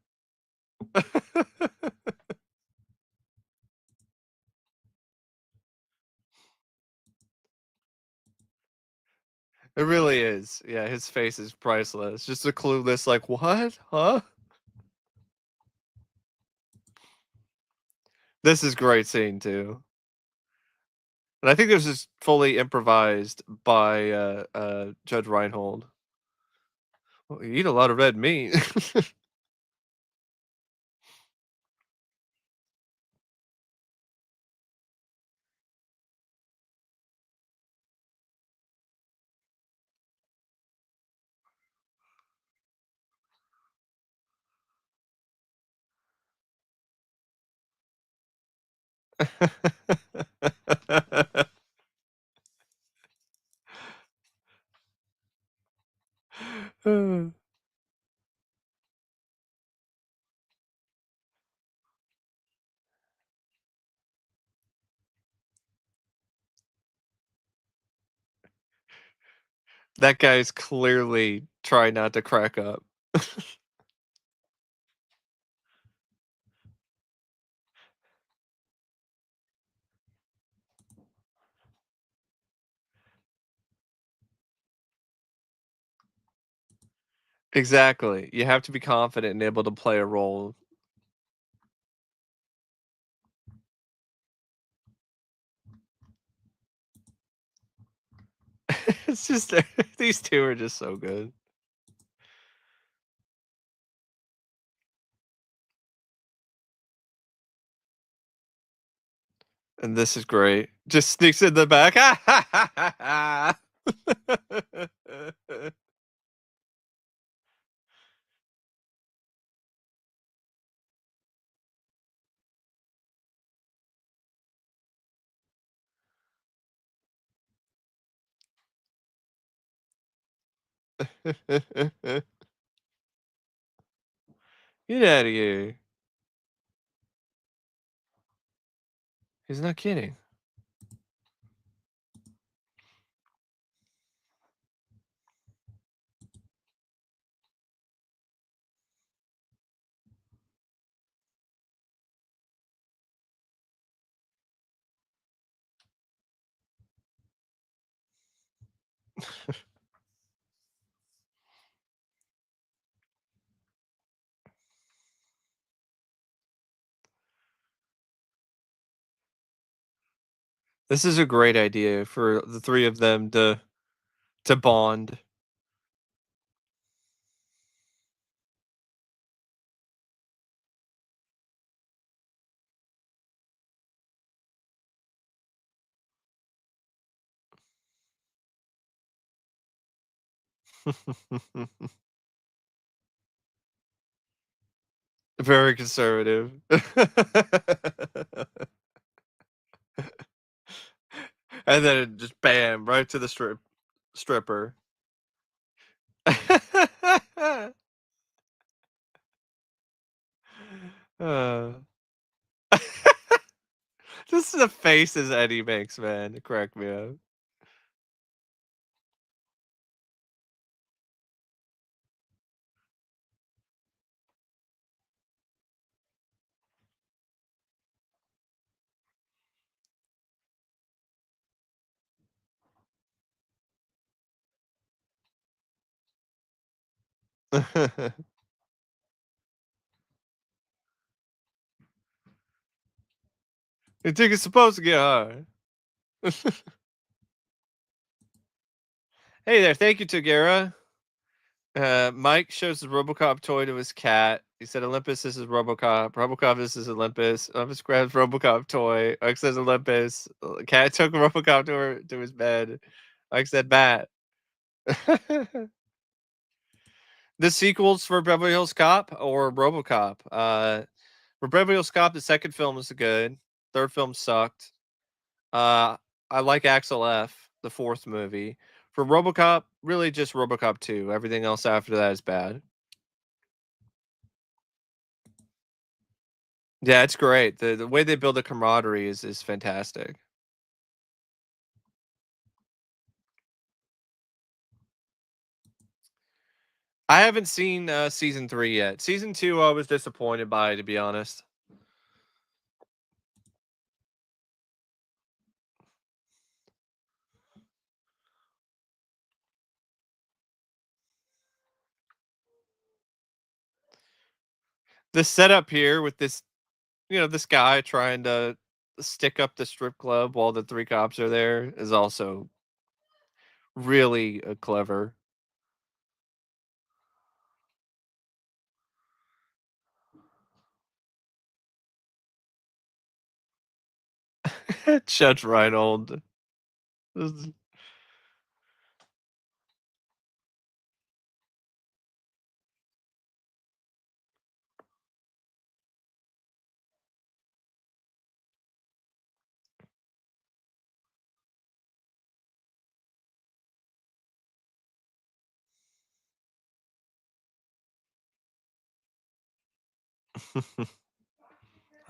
It really is. Yeah, his face is priceless. Just a clueless, like, what? Huh? This is great scene too. And I think this is fully improvised by Judge Reinhold. Well, you eat a lot of red meat. That guy's clearly trying not to crack up. Exactly. You have to be confident and able to play a role. It's just these two are just so good. And this is great. Just sneaks in the back. Get out of here. He's not kidding. This is a great idea for the three of them to bond. Very conservative. And then it just bam, right to the stripper. uh. Just the faces Eddie makes, man, it crack me up. You think it's supposed to get hard. Hey there, thank you, Tagera. Mike shows the RoboCop toy to his cat. He said, "Olympus, this is RoboCop. RoboCop, this is Olympus." Olympus grabs RoboCop toy. Mike says, "Olympus." Cat took RoboCop to his bed. Mike said, "Bat." The sequels for Beverly Hills Cop or RoboCop? For Beverly Hills Cop, the second film was good. Third film sucked. Uh, I like Axel F, the fourth movie. For RoboCop, really just RoboCop 2. Everything else after that is bad. Yeah, it's great. The way they build a camaraderie is fantastic. I haven't seen season 3 yet. Season 2 I was disappointed by, to be honest. The setup here with this, this guy trying to stick up the strip club while the 3 cops are there is also really clever. Judge Reinhold.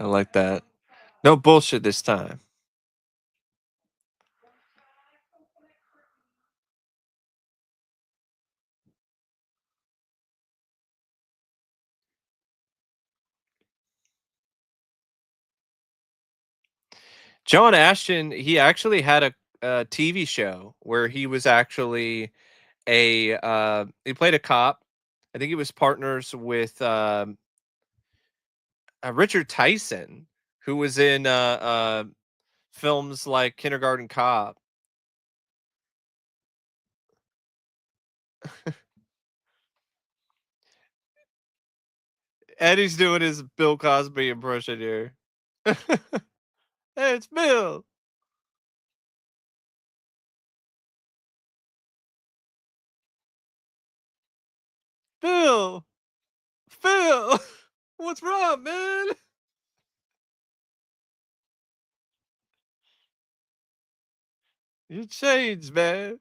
I like that. No bullshit this time. John Ashton, he actually had a TV show where he was actually he played a cop. I think he was partners with Richard Tyson, who was in films like Kindergarten Cop. Eddie's doing his Bill Cosby impression here. Hey, it's Bill. Bill. Phil. What's wrong, man? You changed, man.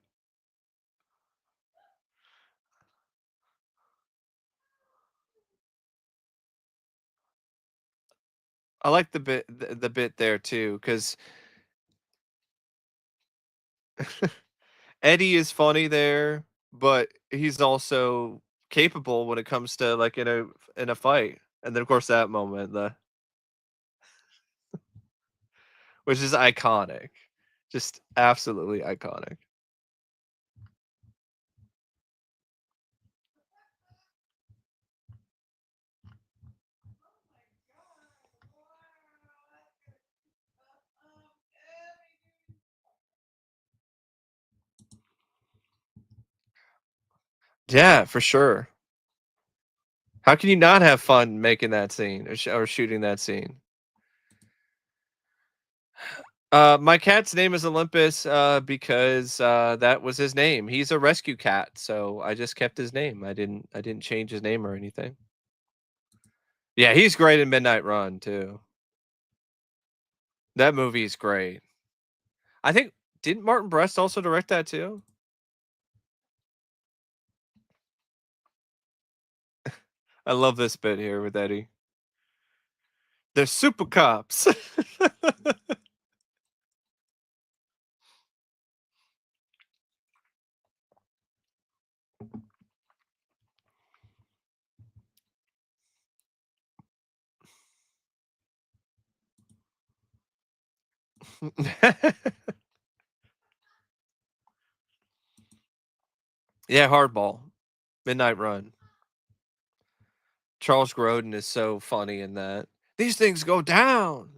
I like the bit there too, because Eddie is funny there, but he's also capable when it comes to like in a fight. And then of course that moment, the which is iconic. Just absolutely iconic. Yeah, for sure. How can you not have fun making that scene or shooting that scene? My cat's name is Olympus because that was his name. He's a rescue cat, so I just kept his name. I didn't change his name or anything. Yeah, he's great in Midnight Run too. That movie is great. I think didn't Martin Brest also direct that too? I love this bit here with Eddie. They're super cops. Yeah, Hardball, Midnight Run. Charles Grodin is so funny in that. These things go down.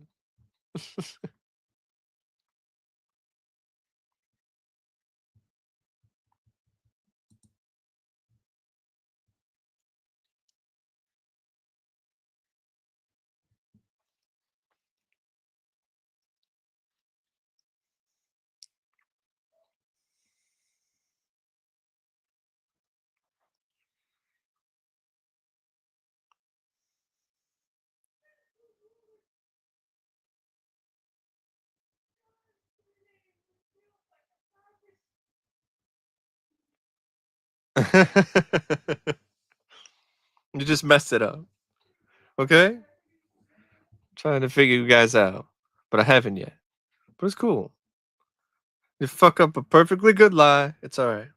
You just messed it up. Okay? Trying to figure you guys out, but I haven't yet. But it's cool. You fuck up a perfectly good lie. It's all right.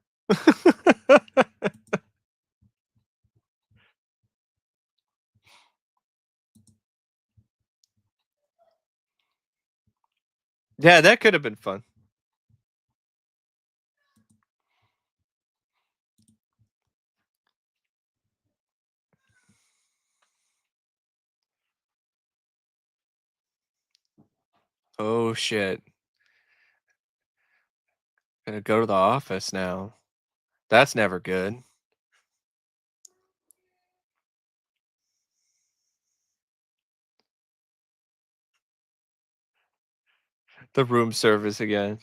Yeah, that could have been fun. Oh shit. Gonna go to the office now. That's never good. The room service again.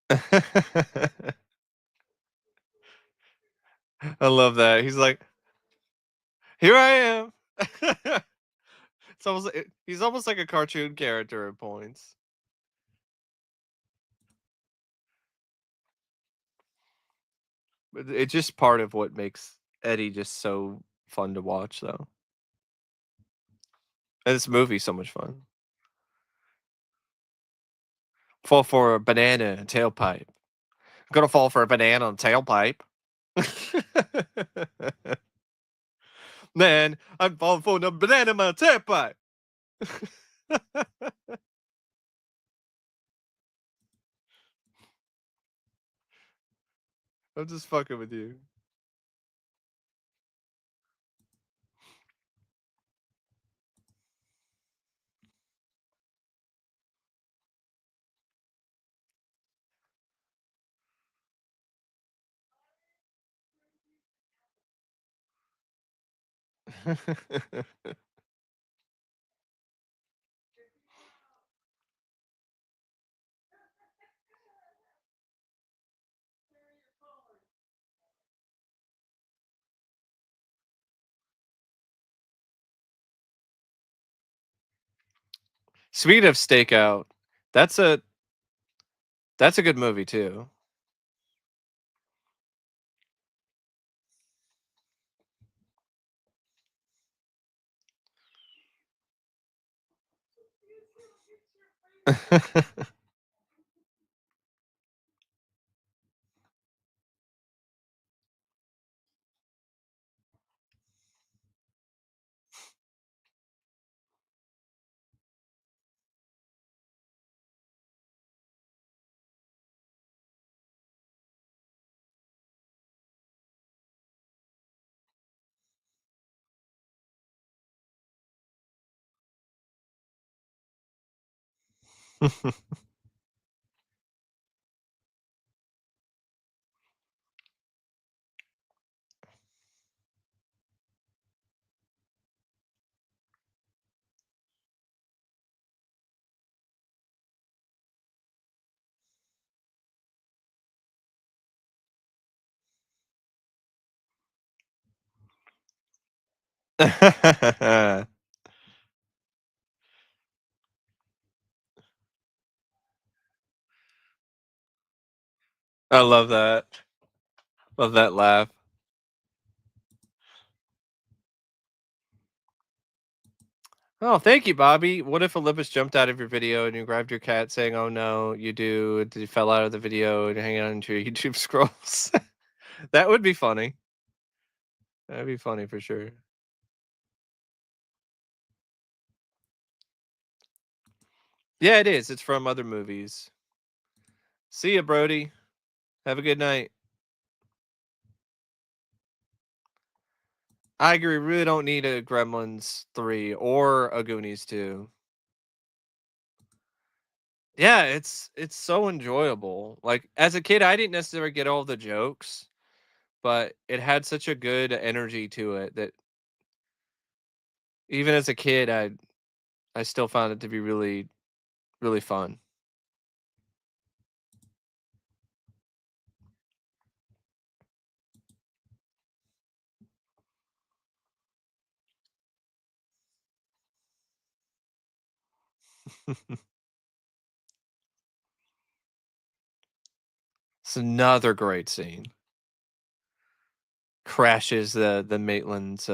I love that. He's like, "Here I am." It's almost he's almost like a cartoon character at points. But it's just part of what makes Eddie just so fun to watch, though. And this movie's so much fun. Fall for a banana and tailpipe. Gonna fall for a banana and tailpipe. Man, I'm falling for the banana in my tailpipe. I'm just fucking with you. Speaking of Stakeout, that's a that's a good movie too. I love that. Love that laugh. Oh, thank you, Bobby. What if Olympus jumped out of your video and you grabbed your cat saying, "Oh no, you do," you fell out of the video and hanging on to your YouTube scrolls? That would be funny. That'd be funny for sure. Yeah, it is. It's from other movies. See ya, Brody. Have a good night. I agree. We really don't need a Gremlins 3 or a Goonies 2. Yeah, it's so enjoyable. Like as a kid, I didn't necessarily get all the jokes, but it had such a good energy to it that even as a kid, I still found it to be really really fun. It's another great scene. crashes the Maitland's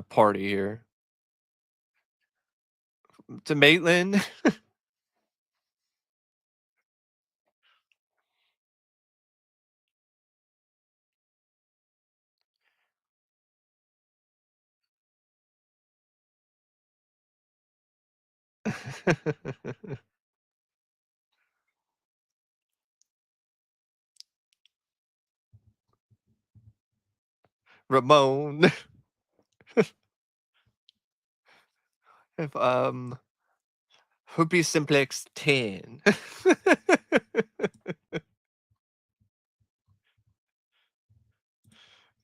party here. To Maitland. Ramon. If, Hoopy Simplex 10.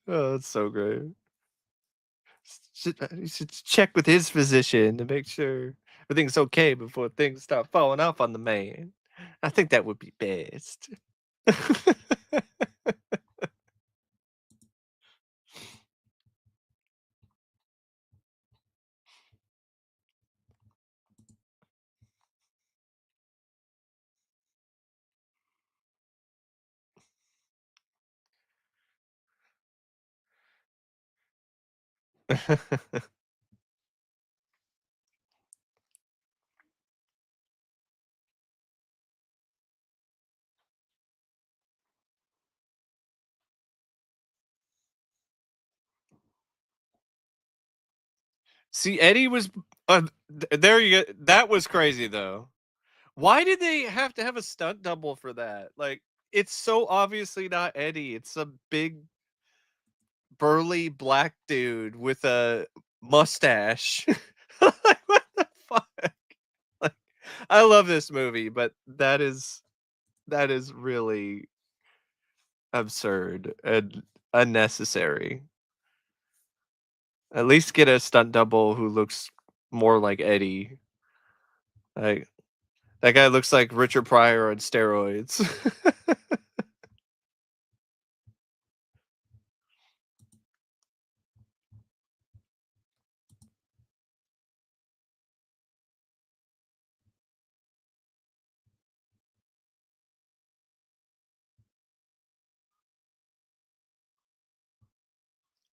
Oh, that's so great. You should check with his physician to make sure everything's okay before things start falling off on the man. I think that would be best. See, Eddie was there. You go. That was crazy though. Why did they have to have a stunt double for that? Like, it's so obviously not Eddie. It's a big, burly black dude with a mustache. Like, what the fuck? Like, I love this movie, but that is really absurd and unnecessary. At least get a stunt double who looks more like Eddie. Like, that guy looks like Richard Pryor on steroids.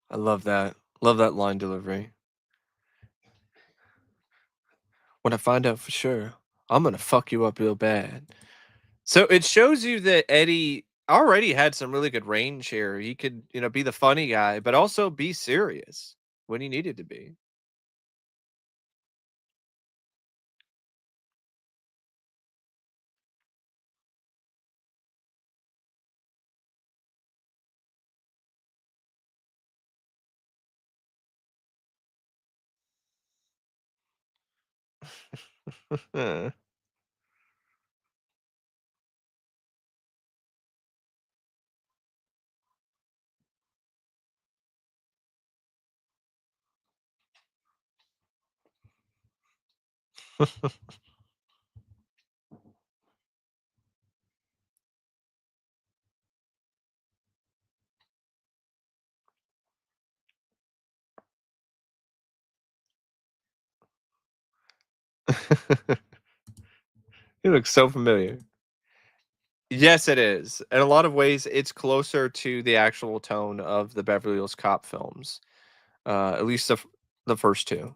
I love that. Love that line delivery. When I find out for sure, I'm gonna fuck you up real bad. So it shows you that Eddie already had some really good range here. He could, be the funny guy, but also be serious when he needed to be. I He looks so familiar. Yes, it is. In a lot of ways, it's closer to the actual tone of the Beverly Hills Cop films. At least the first two.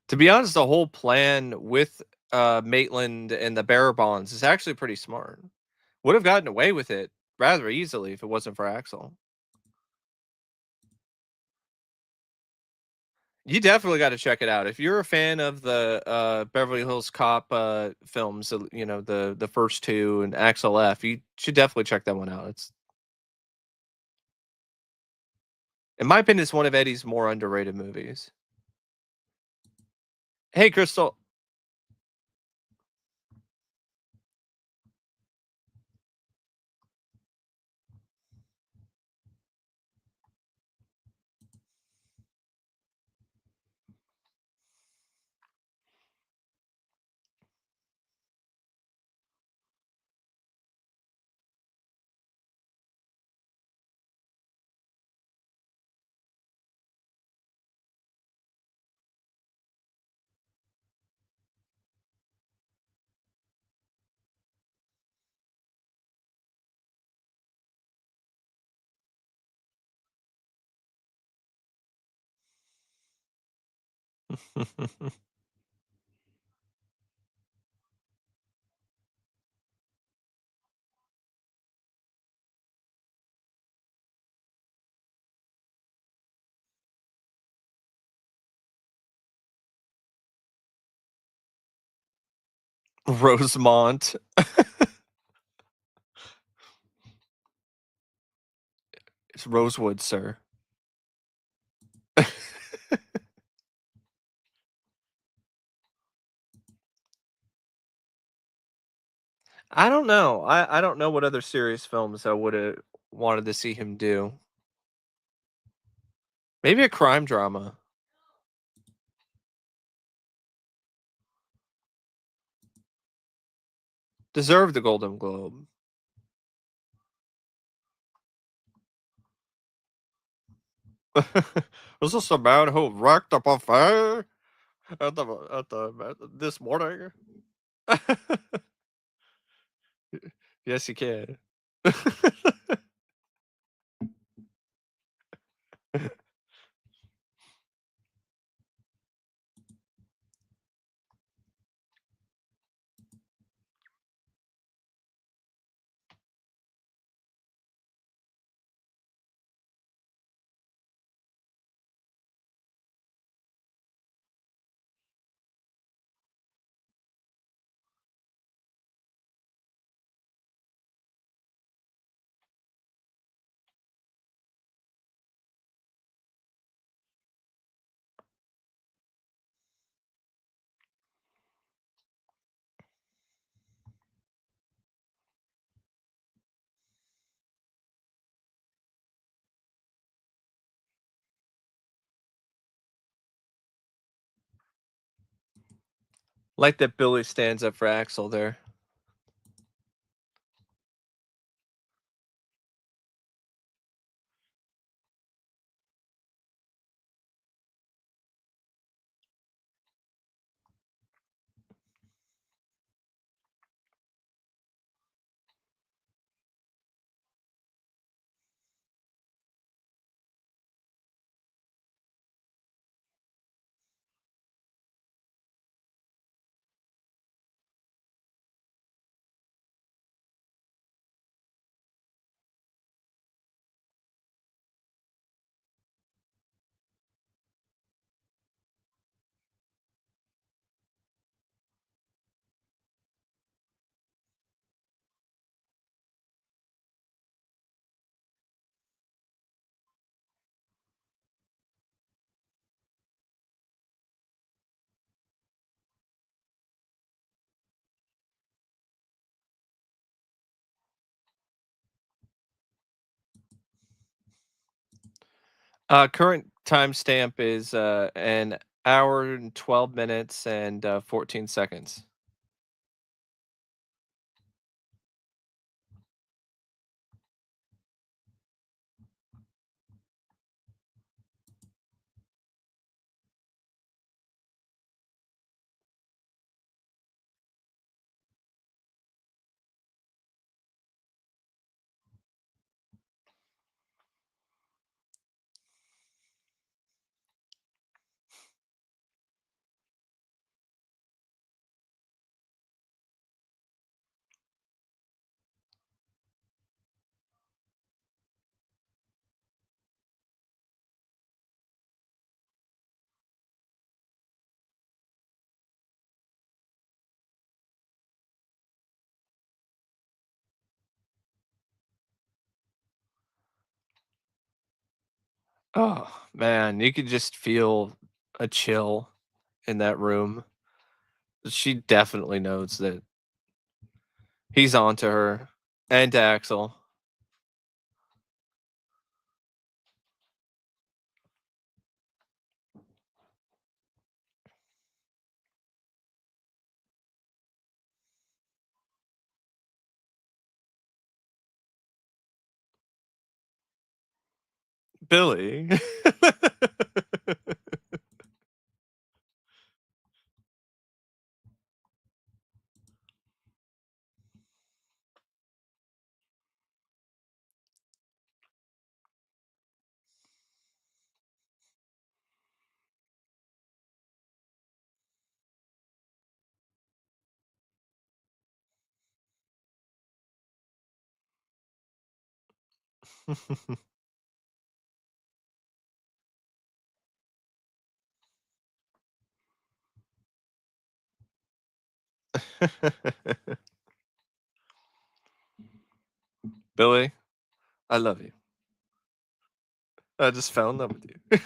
To be honest, the whole plan with Maitland and the bearer bonds is actually pretty smart. Would have gotten away with it rather easily if it wasn't for Axel. You definitely got to check it out. If you're a fan of the Beverly Hills Cop films, you know, the first two and Axel F, you should definitely check that one out. It's in my opinion, it's one of Eddie's more underrated movies. Hey, Crystal, Rosemont. It's Rosewood, sir. I don't know. I don't know what other serious films I would have wanted to see him do. Maybe a crime drama. Deserved the Golden Globe. Was this a man who wrecked a buffet at the this morning? Yes, you can. Like that Billy stands up for Axel there. Current timestamp is an hour and 12 minutes and 14 seconds. Oh, man, you could just feel a chill in that room. She definitely knows that he's onto her and to Axel. Billy. Billy, I love you. I just fell in love with you.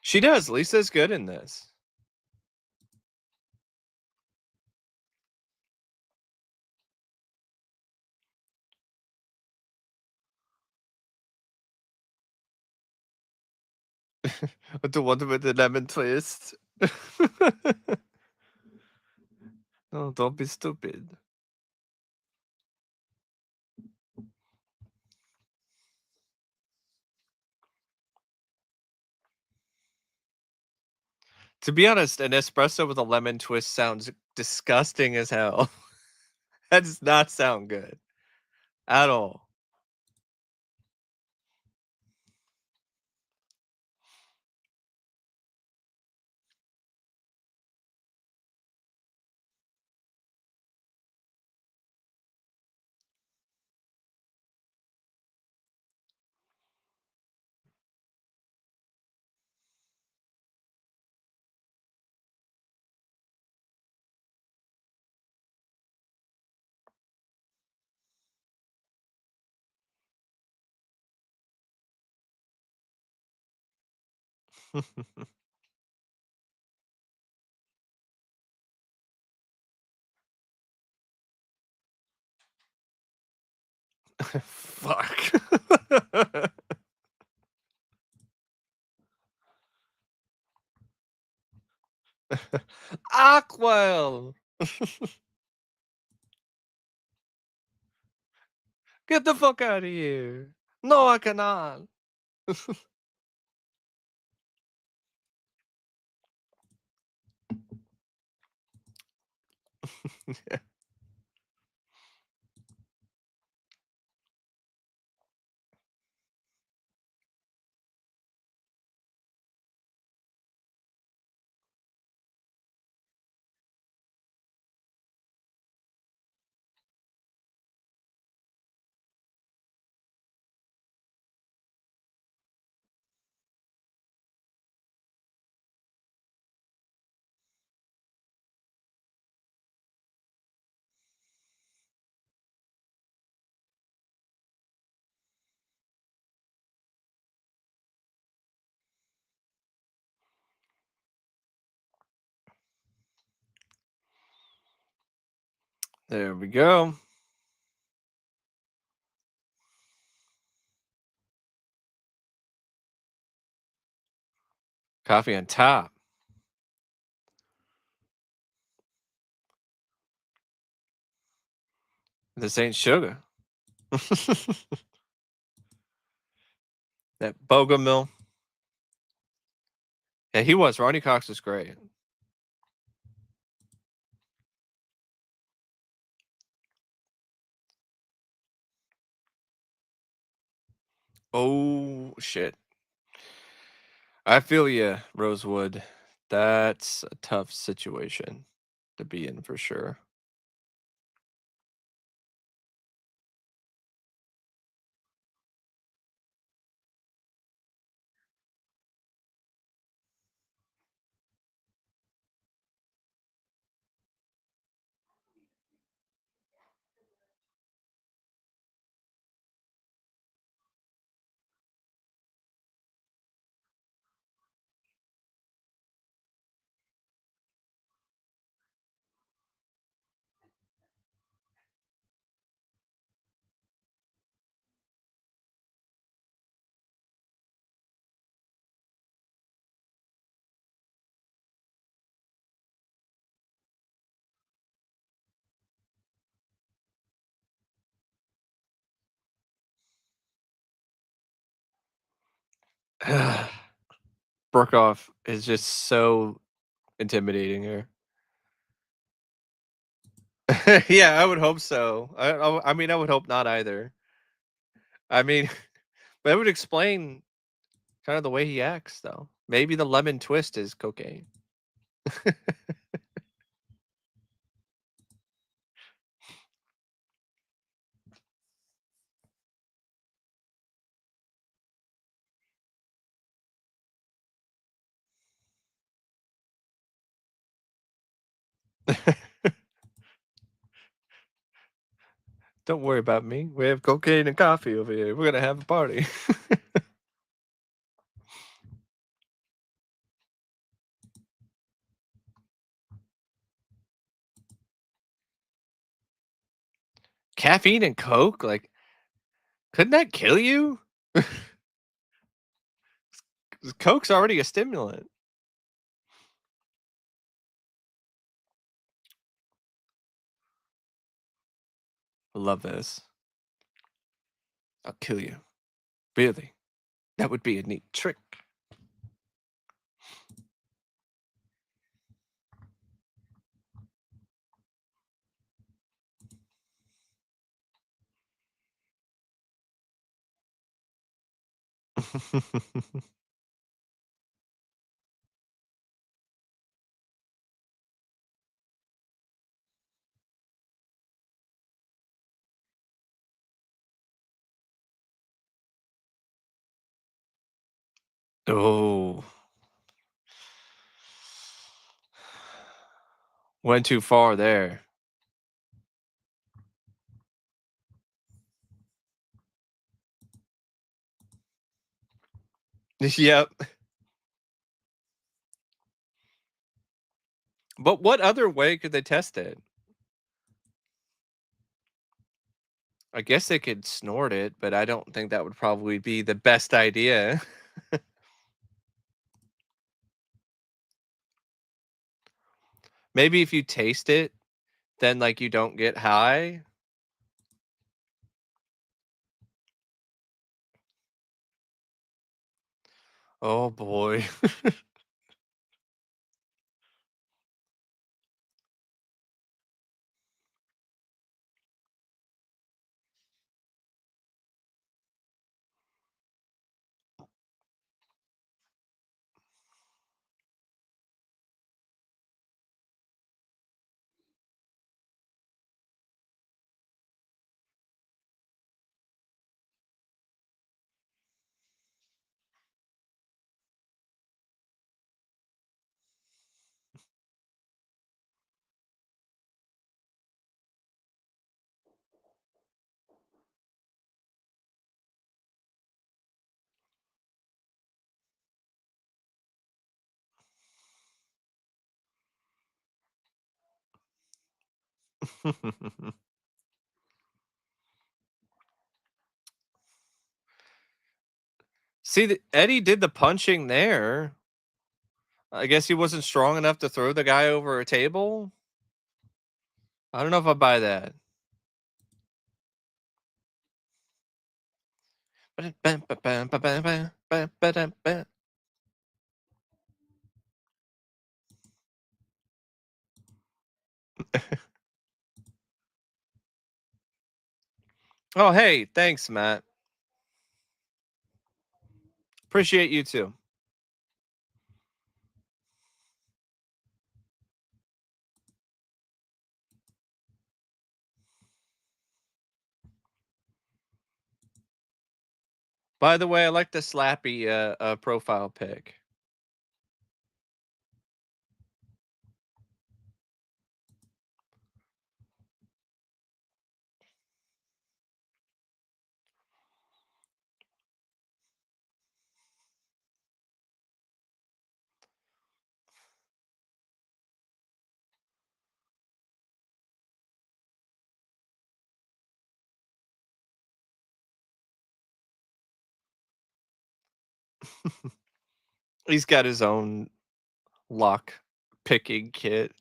She does. Lisa's good in this. The one with the lemon twist. No, don't be stupid. To be honest, an espresso with a lemon twist sounds disgusting as hell. That does not sound good at all. Fuck. Aquel! Get the fuck out of here! No, I cannot. There we go. Coffee on top. This ain't sugar. That Bogomil. Yeah, he was. Ronnie Cox was great. Oh, shit. I feel you, Rosewood. That's a tough situation to be in for sure. Brokaw is just so intimidating here. Yeah, I would hope so. I mean, I would hope not either. I mean, that would explain kind of the way he acts, though. Maybe the lemon twist is cocaine. Don't worry about me. We have cocaine and coffee over here. We're gonna have a party. Caffeine and coke? Like, couldn't that kill you? Coke's already a stimulant. I love this. I'll kill you. Really? That would be a neat trick. Oh, went too far there. Yep. But what other way could they test it? I guess they could snort it, but I don't think that would probably be the best idea. Maybe if you taste it, then like you don't get high. Oh boy. See, Eddie did the punching there. I guess he wasn't strong enough to throw the guy over a table. I don't know if I buy that. Oh, hey, thanks, Matt. Appreciate you too. By the way, I like the Slappy profile pic. He's got his own lock picking kit.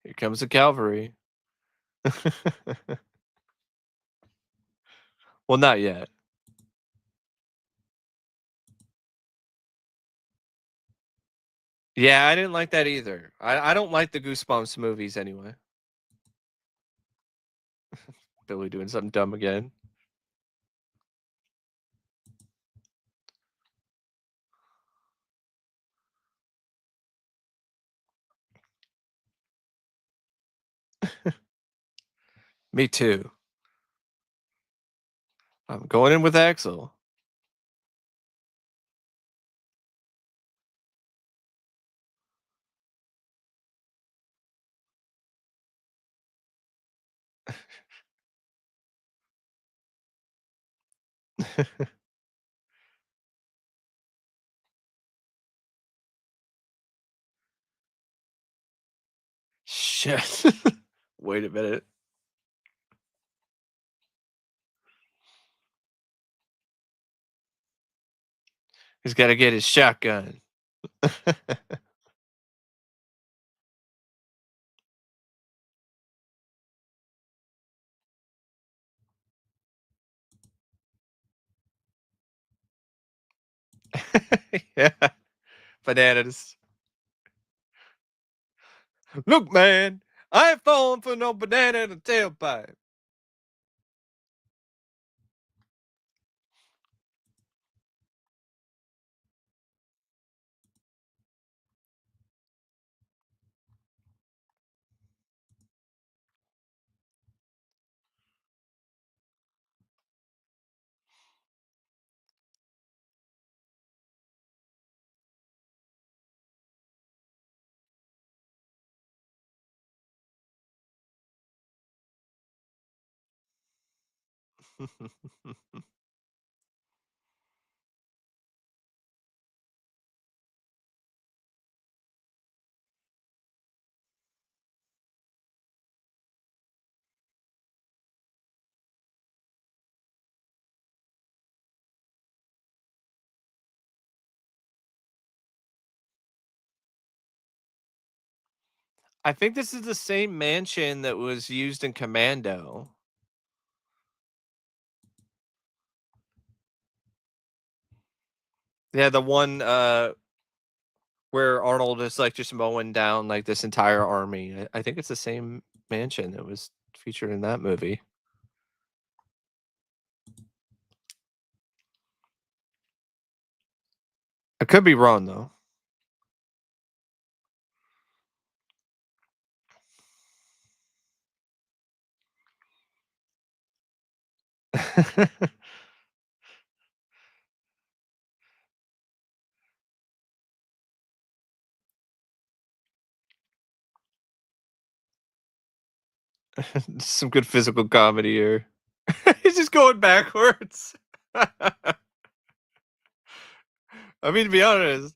Here comes the cavalry. Well, not yet. Yeah, I didn't like that either. I don't like the Goosebumps movies anyway. Billy doing something dumb again. Me too. I'm going in with Axel. Shit. Wait a minute. He's got to get his shotgun. Yeah. Bananas. Look, man, I ain't falling for no banana in the tailpipe. I think this is the same mansion that was used in Commando. Yeah, the one where Arnold is like just mowing down like this entire army. I think it's the same mansion that was featured in that movie. I could be wrong though. Some good physical comedy here. He's just going backwards. I mean, to be honest,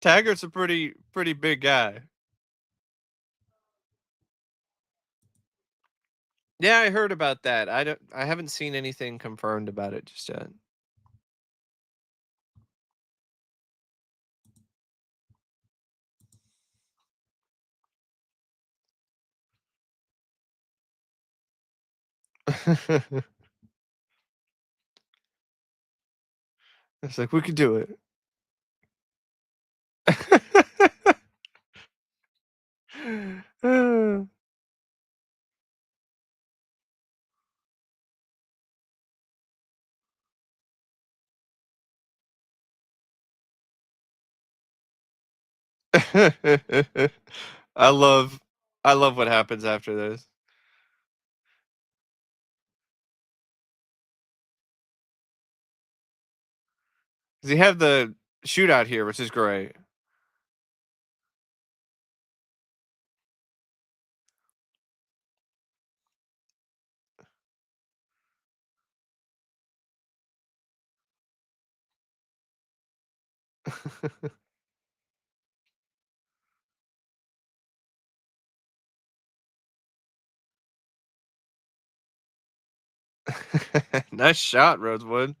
Taggart's a pretty big guy. Yeah, I heard about that. I haven't seen anything confirmed about it just yet. It's like we could do it. I love I love what happens after this. Cuz you have the shootout here, which is great. Nice shot, Rosewood.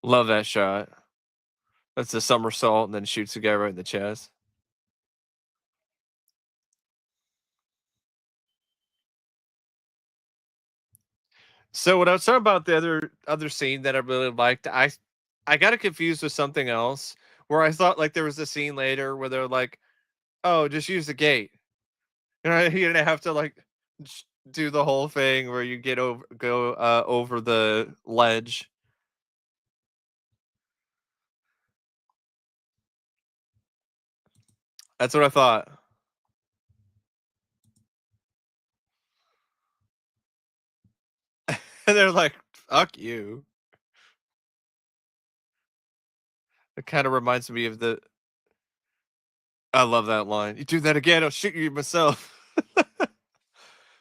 Love that shot. That's a somersault and then shoots the guy right in the chest. So what I was talking about the other scene that I really liked, I got it confused with something else where I thought like there was a scene later where they're like, "Oh, just use the gate." You know, you didn't have to like do the whole thing where you go over the ledge. That's what I thought. And they're like, "Fuck you." It kind of reminds me of the I love that line. You do that again, I'll shoot you myself.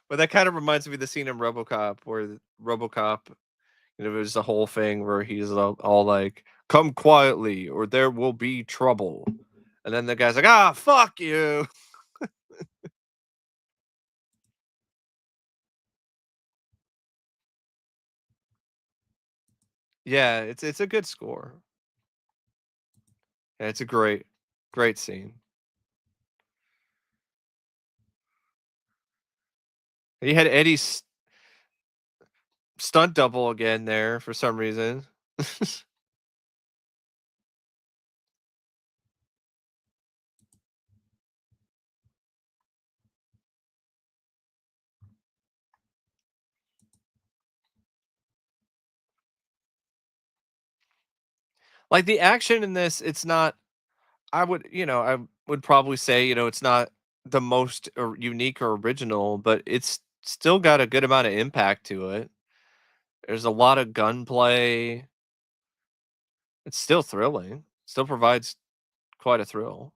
But that kind of reminds me of the scene in RoboCop where RoboCop, you know, there's the whole thing where he's all like, "Come quietly, or there will be trouble," and then the guy's like, "Ah, fuck you." Yeah, it's a good score. Yeah, it's a great scene. He had Eddie's stunt double again there for some reason. Like the action in this, it's not. I would probably say, it's not the most unique or original, but it's still got a good amount of impact to it. There's a lot of gunplay. It's still thrilling. Still provides quite a thrill.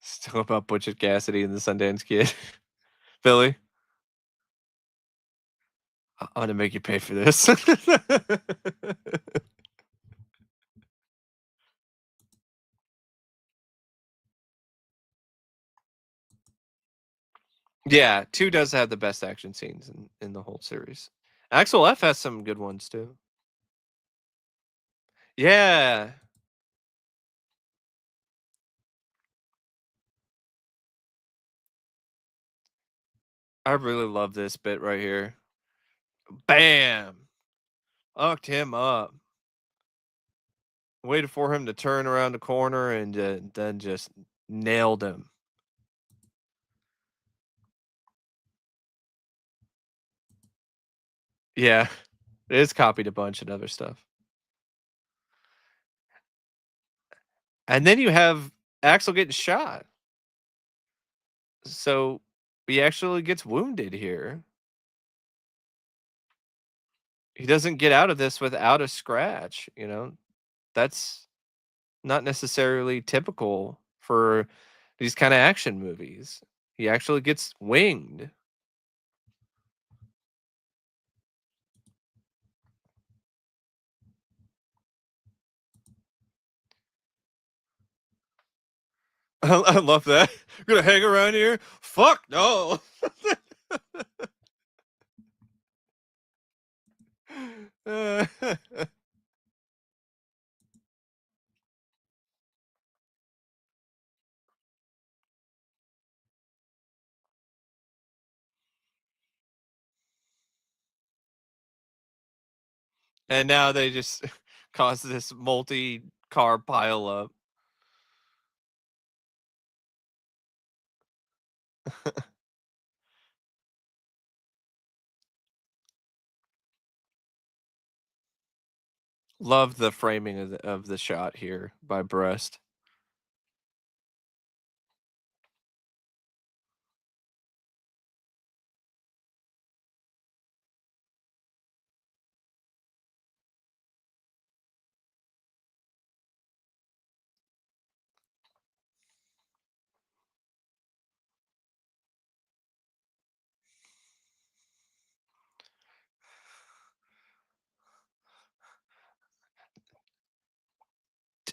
Still about Butch Cassidy and the Sundance Kid. Philly, I'm gonna make you pay for this. Yeah, 2 does have the best action scenes in the whole series. Axel F has some good ones too. Yeah, I really love this bit right here. Bam! Hooked him up. Waited for him to turn around the corner and then just nailed him. Yeah, it is copied a bunch and other stuff. And then you have Axel getting shot. So he actually gets wounded here. He doesn't get out of this without a scratch. That's not necessarily typical for these kind of action movies. He actually gets winged. I love that. You're gonna hang around here? Fuck no. And now they just cause this multi-car pile up. Love the framing of the shot here by Breast.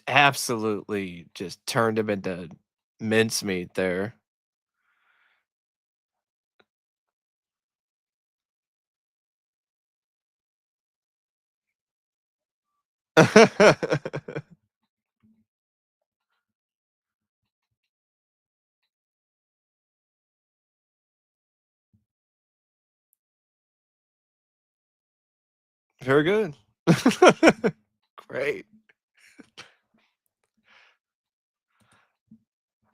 absolutely just turned him into mincemeat there. Very good. Great.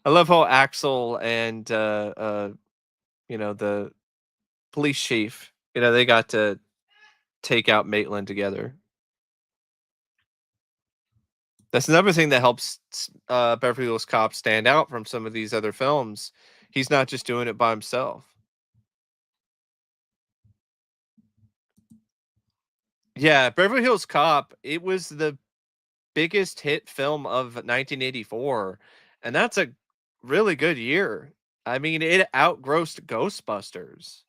I love how Axel and, the police chief, they got to take out Maitland together. That's another thing that helps Beverly Hills Cop stand out from some of these other films. He's not just doing it by himself. Yeah, Beverly Hills Cop, it was the biggest hit film of 1984, and that's a really good year. I mean, it outgrossed Ghostbusters.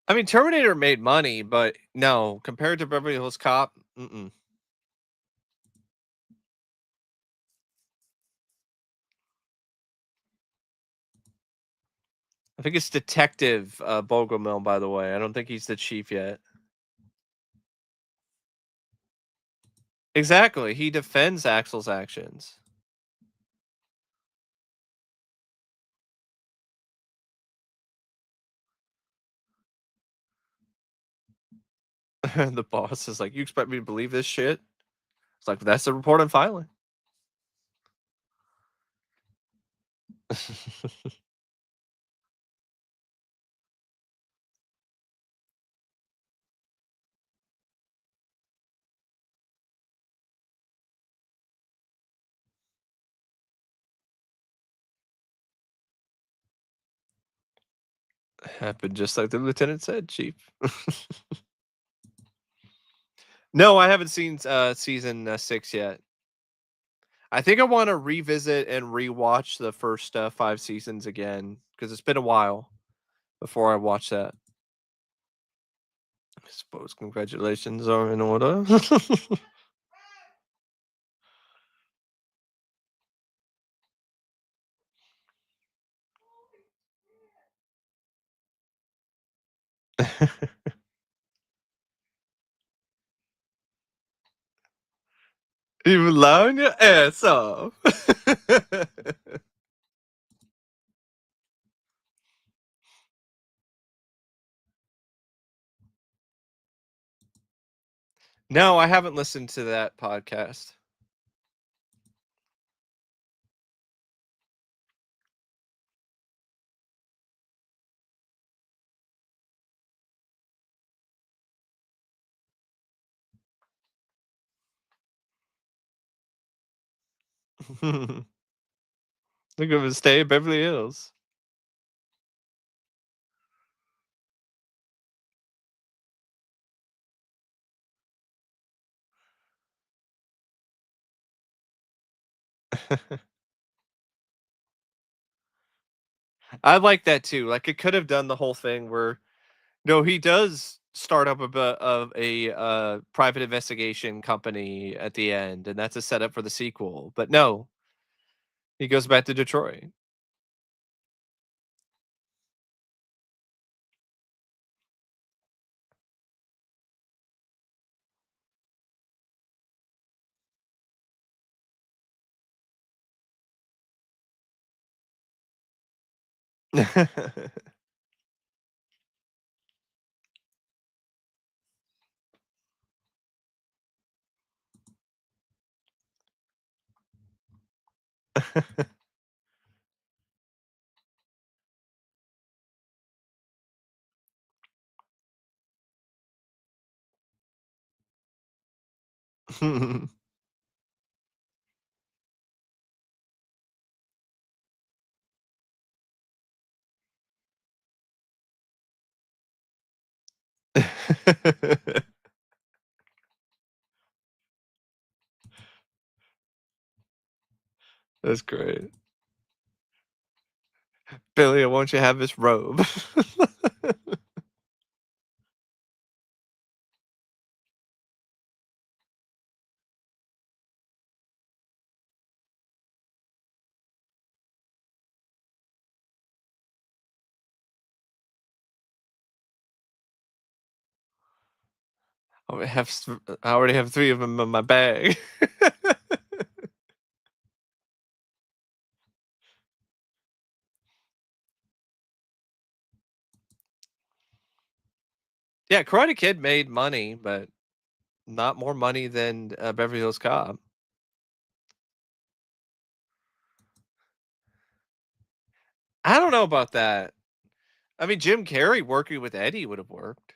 I mean, Terminator made money, but no, compared to Beverly Hills Cop, mm-mm. I think it's Detective Bogomil, by the way. I don't think he's the chief yet. Exactly. He defends Axel's actions. The boss is like, "You expect me to believe this shit?" It's like, "That's the report I'm filing." Happened just like the lieutenant said, chief. No, I haven't seen season 6 yet. I think I want to revisit and rewatch the first 5 seasons again because it's been a while before I watch that. I suppose congratulations are in order. You lying your ass off. No, I haven't listened to that podcast. They're gonna stay in Beverly Hills. I like that too. Like it could have done the whole thing where no, he does start up a bit of a private investigation company at the end, and that's a setup for the sequel. But no, he goes back to Detroit. That's great. Billy, won't you have this robe? I already have 3 of them in my bag. Yeah, Karate Kid made money, but not more money than, Beverly Hills Cop. I don't know about that. I mean, Jim Carrey working with Eddie would have worked.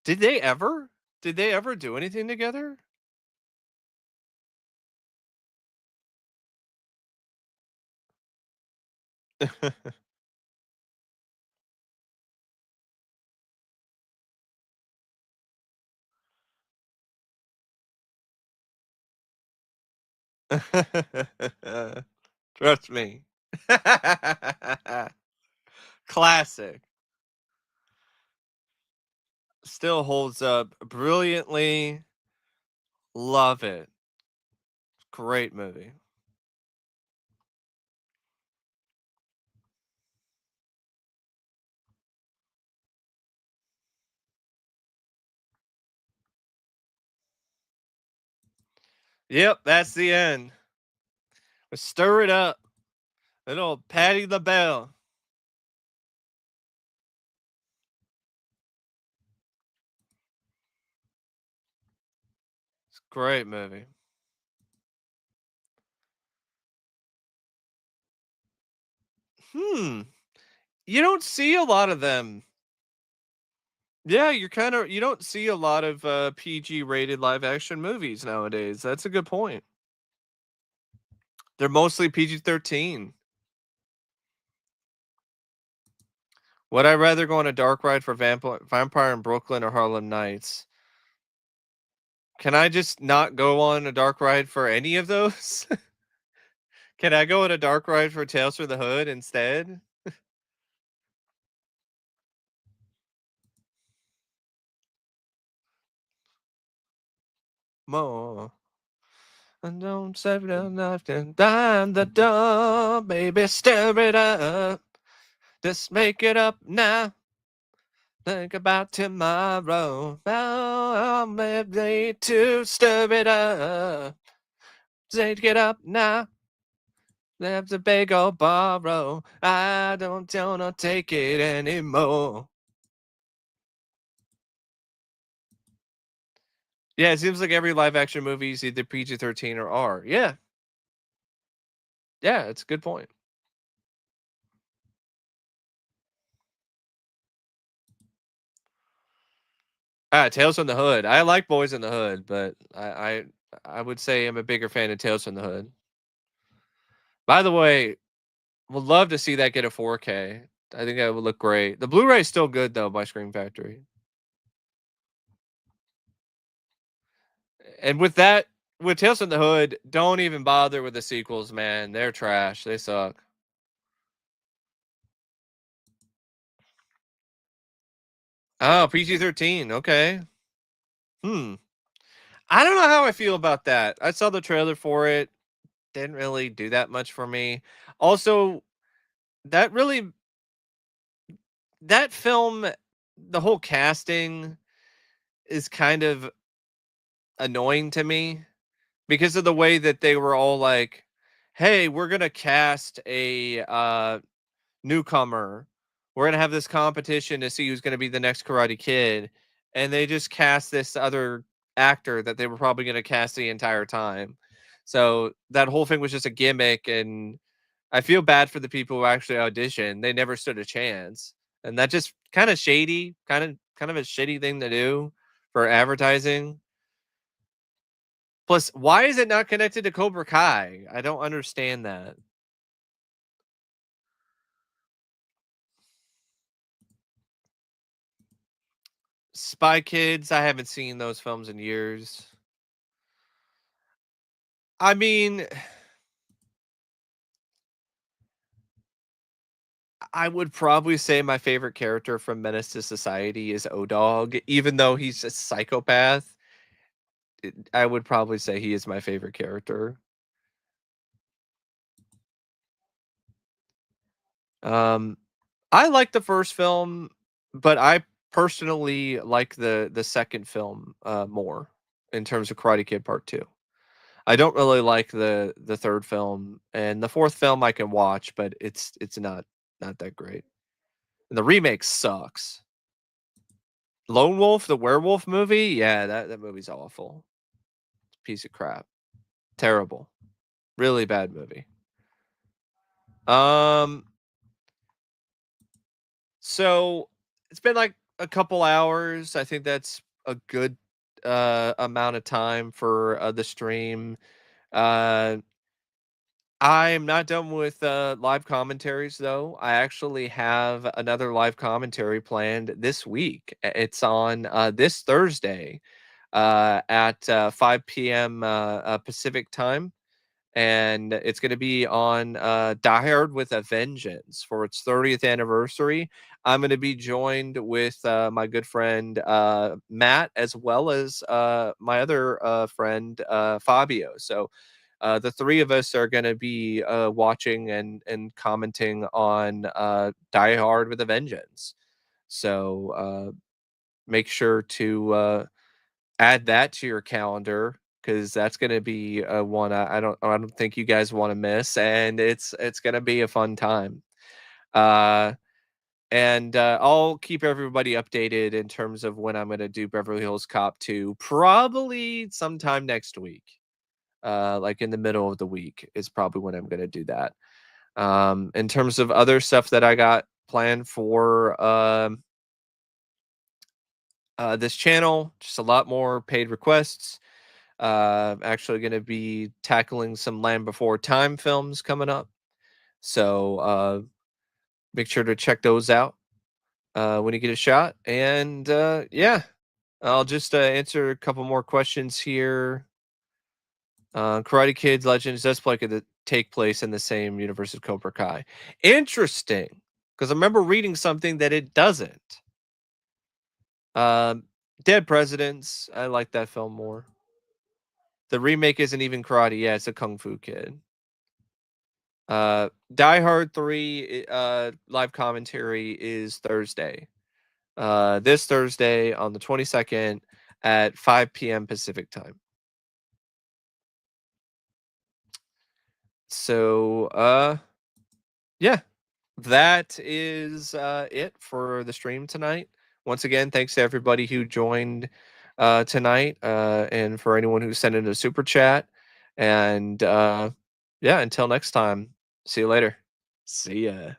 Did they ever? Did they ever do anything together? Trust me. Classic. Still holds up brilliantly. Love it. Great movie. Yep, that's the end. Stir it up. Little Patty the Bell. It's a great movie. Hmm. You don't see a lot of them. Yeah, you don't see a lot of PG rated live action movies nowadays. That's a good point. They're mostly PG-13. Would I rather go on a dark ride for Vampire in Brooklyn or Harlem Nights? Can I just not go on a dark ride for any of those? Can I go on a dark ride for Tales from the Hood instead? More. And don't save nothing down the door, baby. Stir it up. Just make it up now. Think about tomorrow. Oh, I'm ready to stir it up. Take it up now. There's a big old borrow. I don't wanna take it anymore. Yeah, it seems like every live action movie is either PG-13 or R. Yeah, yeah, it's a good point. Tales from the Hood. I like Boys in the Hood, but I would say I'm a bigger fan of Tales from the Hood. By the way, would love to see that get a 4K. I think that would look great. The Blu-ray is still good though by Scream Factory. And with Tales from the Hood, don't even bother with the sequels, man. They're trash. They suck. Oh, PG-13. Okay. Hmm. I don't know how I feel about that. I saw the trailer for it. Didn't really do that much for me. Also, that really that film, the whole casting is kind of annoying to me because of the way that they were all like, "Hey, we're gonna cast a newcomer. We're gonna have this competition to see who's gonna be the next Karate Kid," and they just cast this other actor that they were probably gonna cast the entire time. So that whole thing was just a gimmick, and I feel bad for the people who actually auditioned. They never stood a chance, and that just kind of shady, kind of a shitty thing to do for advertising. Plus, why is it not connected to Cobra Kai? I don't understand that. Spy Kids, I haven't seen those films in years. I mean, I would probably say my favorite character from Menace to Society is O-Dog, even though he's a psychopath. I would probably say he is my favorite character. Um, I like the first film, but I personally like the second film more in terms of Karate Kid Part 2. I don't really like the third film, and the fourth film I can watch, but it's not that great. And the remake sucks. Lone Wolf, the werewolf movie, yeah, that movie's awful. Piece of crap. Terrible. Really bad movie. Um, so it's been like a couple hours. I think that's a good amount of time for the stream. Uh I'm not done with live commentaries though. I actually have another live commentary planned this week. It's on this Thursday at 5 p.m. Pacific time, and it's going to be on Die Hard with a Vengeance for its 30th anniversary. I'm going to be joined with my good friend Matt, as well as my other friend Fabio. So the three of us are going to be watching and commenting on Die Hard with a Vengeance. So make sure to add that to your calendar because that's going to be one I don't think you guys want to miss, and it's going to be a fun time. Uh, and I'll keep everybody updated in terms of when I'm going to do Beverly Hills Cop 2, probably sometime next week. Like in the middle of the week is probably when I'm going to do that. In terms of other stuff that I got planned for this channel, just a lot more paid requests. Actually going to be tackling some Land Before Time films coming up. So make sure to check those out when you get a shot. And yeah, I'll just answer a couple more questions here. Karate Kids Legends does take place in the same universe as Cobra Kai. Interesting, because I remember reading something that it doesn't. Um, Dead Presidents, I like that film more. The remake isn't even karate. Yeah, it's a Kung Fu Kid. Die Hard 3 live commentary is Thursday. This Thursday on the 22nd at 5 p.m. Pacific time. So, yeah, that is it for the stream tonight. Once again, thanks to everybody who joined tonight, and for anyone who sent in a super chat. And yeah, until next time, see you later. See ya.